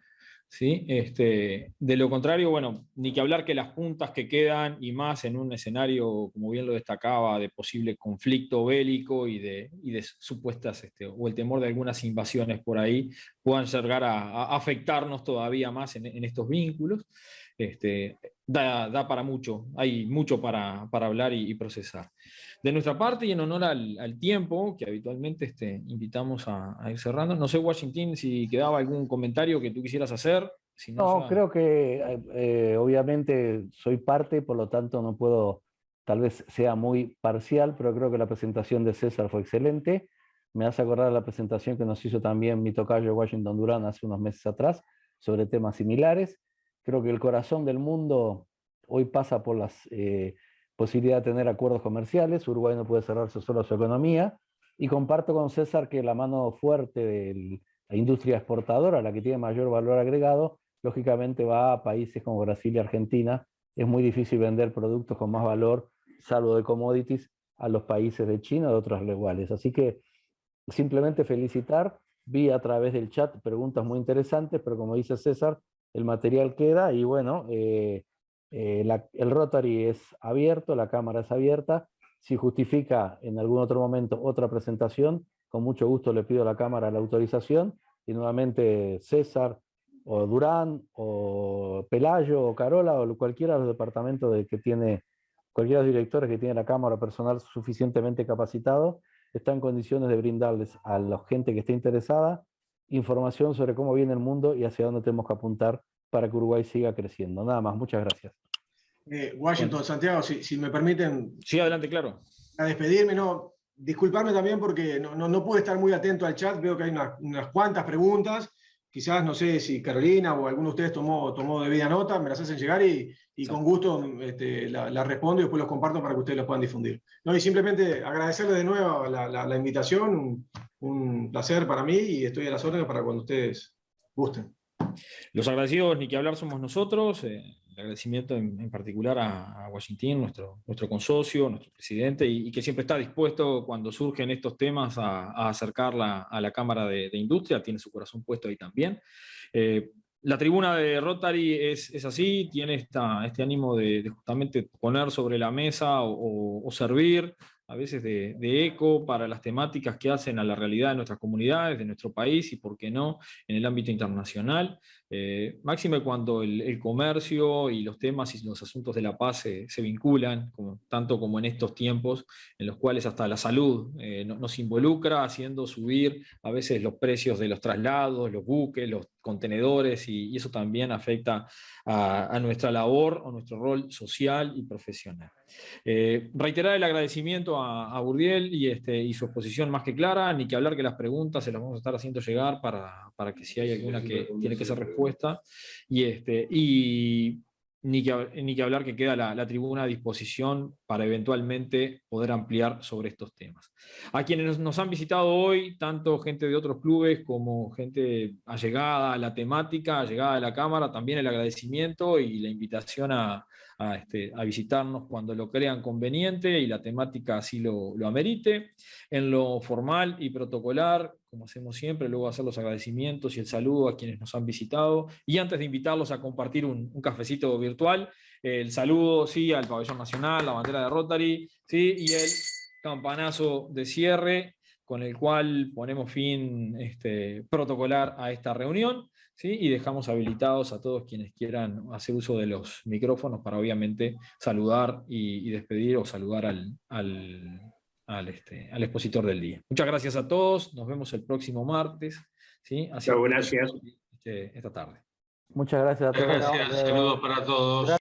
¿Sí? De lo contrario, bueno, ni que hablar que las puntas que quedan, y más en un escenario, como bien lo destacaba, de posible conflicto bélico y de supuestas, o el temor de algunas invasiones por ahí, puedan llegar a afectarnos todavía más en estos vínculos. Da para mucho, hay mucho para hablar y procesar. De nuestra parte, y en honor al tiempo, que habitualmente invitamos a ir cerrando, no sé, Washington, si quedaba algún comentario que tú quisieras hacer. Si no, ya... creo que obviamente soy parte, por lo tanto no puedo, tal vez sea muy parcial, pero creo que la presentación de César fue excelente. Me hace acordar la presentación que nos hizo también mi tocayo Washington Durán hace unos meses atrás sobre temas similares. Creo que el corazón del mundo hoy pasa por las posibilidad de tener acuerdos comerciales. Uruguay no puede cerrarse solo a su economía, y comparto con César que la mano fuerte de la industria exportadora, la que tiene mayor valor agregado, lógicamente va a países como Brasil y Argentina. Es muy difícil vender productos con más valor, salvo de commodities, a los países de China o de otros iguales. Así que simplemente felicitar. Vi a través del chat preguntas muy interesantes, pero como dice César, el material queda, y bueno, el Rotary es abierto, la cámara es abierta. Si justifica en algún otro momento otra presentación, con mucho gusto le pido a la cámara la autorización, y nuevamente César, o Durán, o Pelayo, o Carola, o cualquiera de los departamentos cualquiera de los directores que tiene la Cámara, personal suficientemente capacitado, está en condiciones de brindarles a la gente que esté interesada información sobre cómo viene el mundo y hacia dónde tenemos que apuntar para que Uruguay siga creciendo. Nada más, muchas gracias. Washington, Bueno. Santiago, si me permiten... Sí, adelante, claro. A despedirme, no, disculparme también porque no pude estar muy atento al chat, veo que hay unas cuantas preguntas, quizás no sé si Carolina o alguno de ustedes tomó debida nota, me las hacen llegar y sí, con gusto la respondo y después los comparto para que ustedes los puedan difundir. No, y simplemente agradecerles de nuevo la invitación, un placer para mí y estoy a las órdenes para cuando ustedes gusten. Los agradecidos, ni que hablar, somos nosotros. El agradecimiento en particular a Washington, nuestro consocio, nuestro presidente, y que siempre está dispuesto cuando surgen estos temas a acercarla a la Cámara de Industria, tiene su corazón puesto ahí también. La tribuna de Rotary es así, tiene este ánimo de justamente poner sobre la mesa o servir a veces de eco para las temáticas que hacen a la realidad de nuestras comunidades, de nuestro país y, por qué no, en el ámbito internacional. Máxime cuando el comercio y los temas y los asuntos de la paz se vinculan, tanto como en estos tiempos en los cuales hasta la salud nos involucra, haciendo subir a veces los precios de los traslados, los buques, los contenedores, y eso también afecta a nuestra labor o nuestro rol social y profesional. Reiterar el agradecimiento a Burdiel y su exposición más que clara, ni que hablar que las preguntas se las vamos a estar haciendo llegar para que si hay alguna que tiene que ser respuesta, y ni que hablar que queda la tribuna a disposición para eventualmente poder ampliar sobre estos temas. A quienes nos han visitado hoy, tanto gente de otros clubes como gente allegada a la temática, allegada a la Cámara, también el agradecimiento y la invitación a visitarnos cuando lo crean conveniente y la temática así lo amerite. En lo formal y protocolar, como hacemos siempre, luego hacer los agradecimientos y el saludo a quienes nos han visitado, y antes de invitarlos a compartir un cafecito virtual, el saludo sí al Pabellón Nacional, la bandera de Rotary, ¿sí? Y el campanazo de cierre con el cual ponemos fin protocolar a esta reunión, ¿sí? Y dejamos habilitados a todos quienes quieran hacer uso de los micrófonos para obviamente saludar y despedir o saludar al expositor del día. Muchas gracias a todos, nos vemos el próximo martes, ¿sí? Muchas gracias. Esta tarde. Muchas gracias a todos. Gracias, saludos para todos.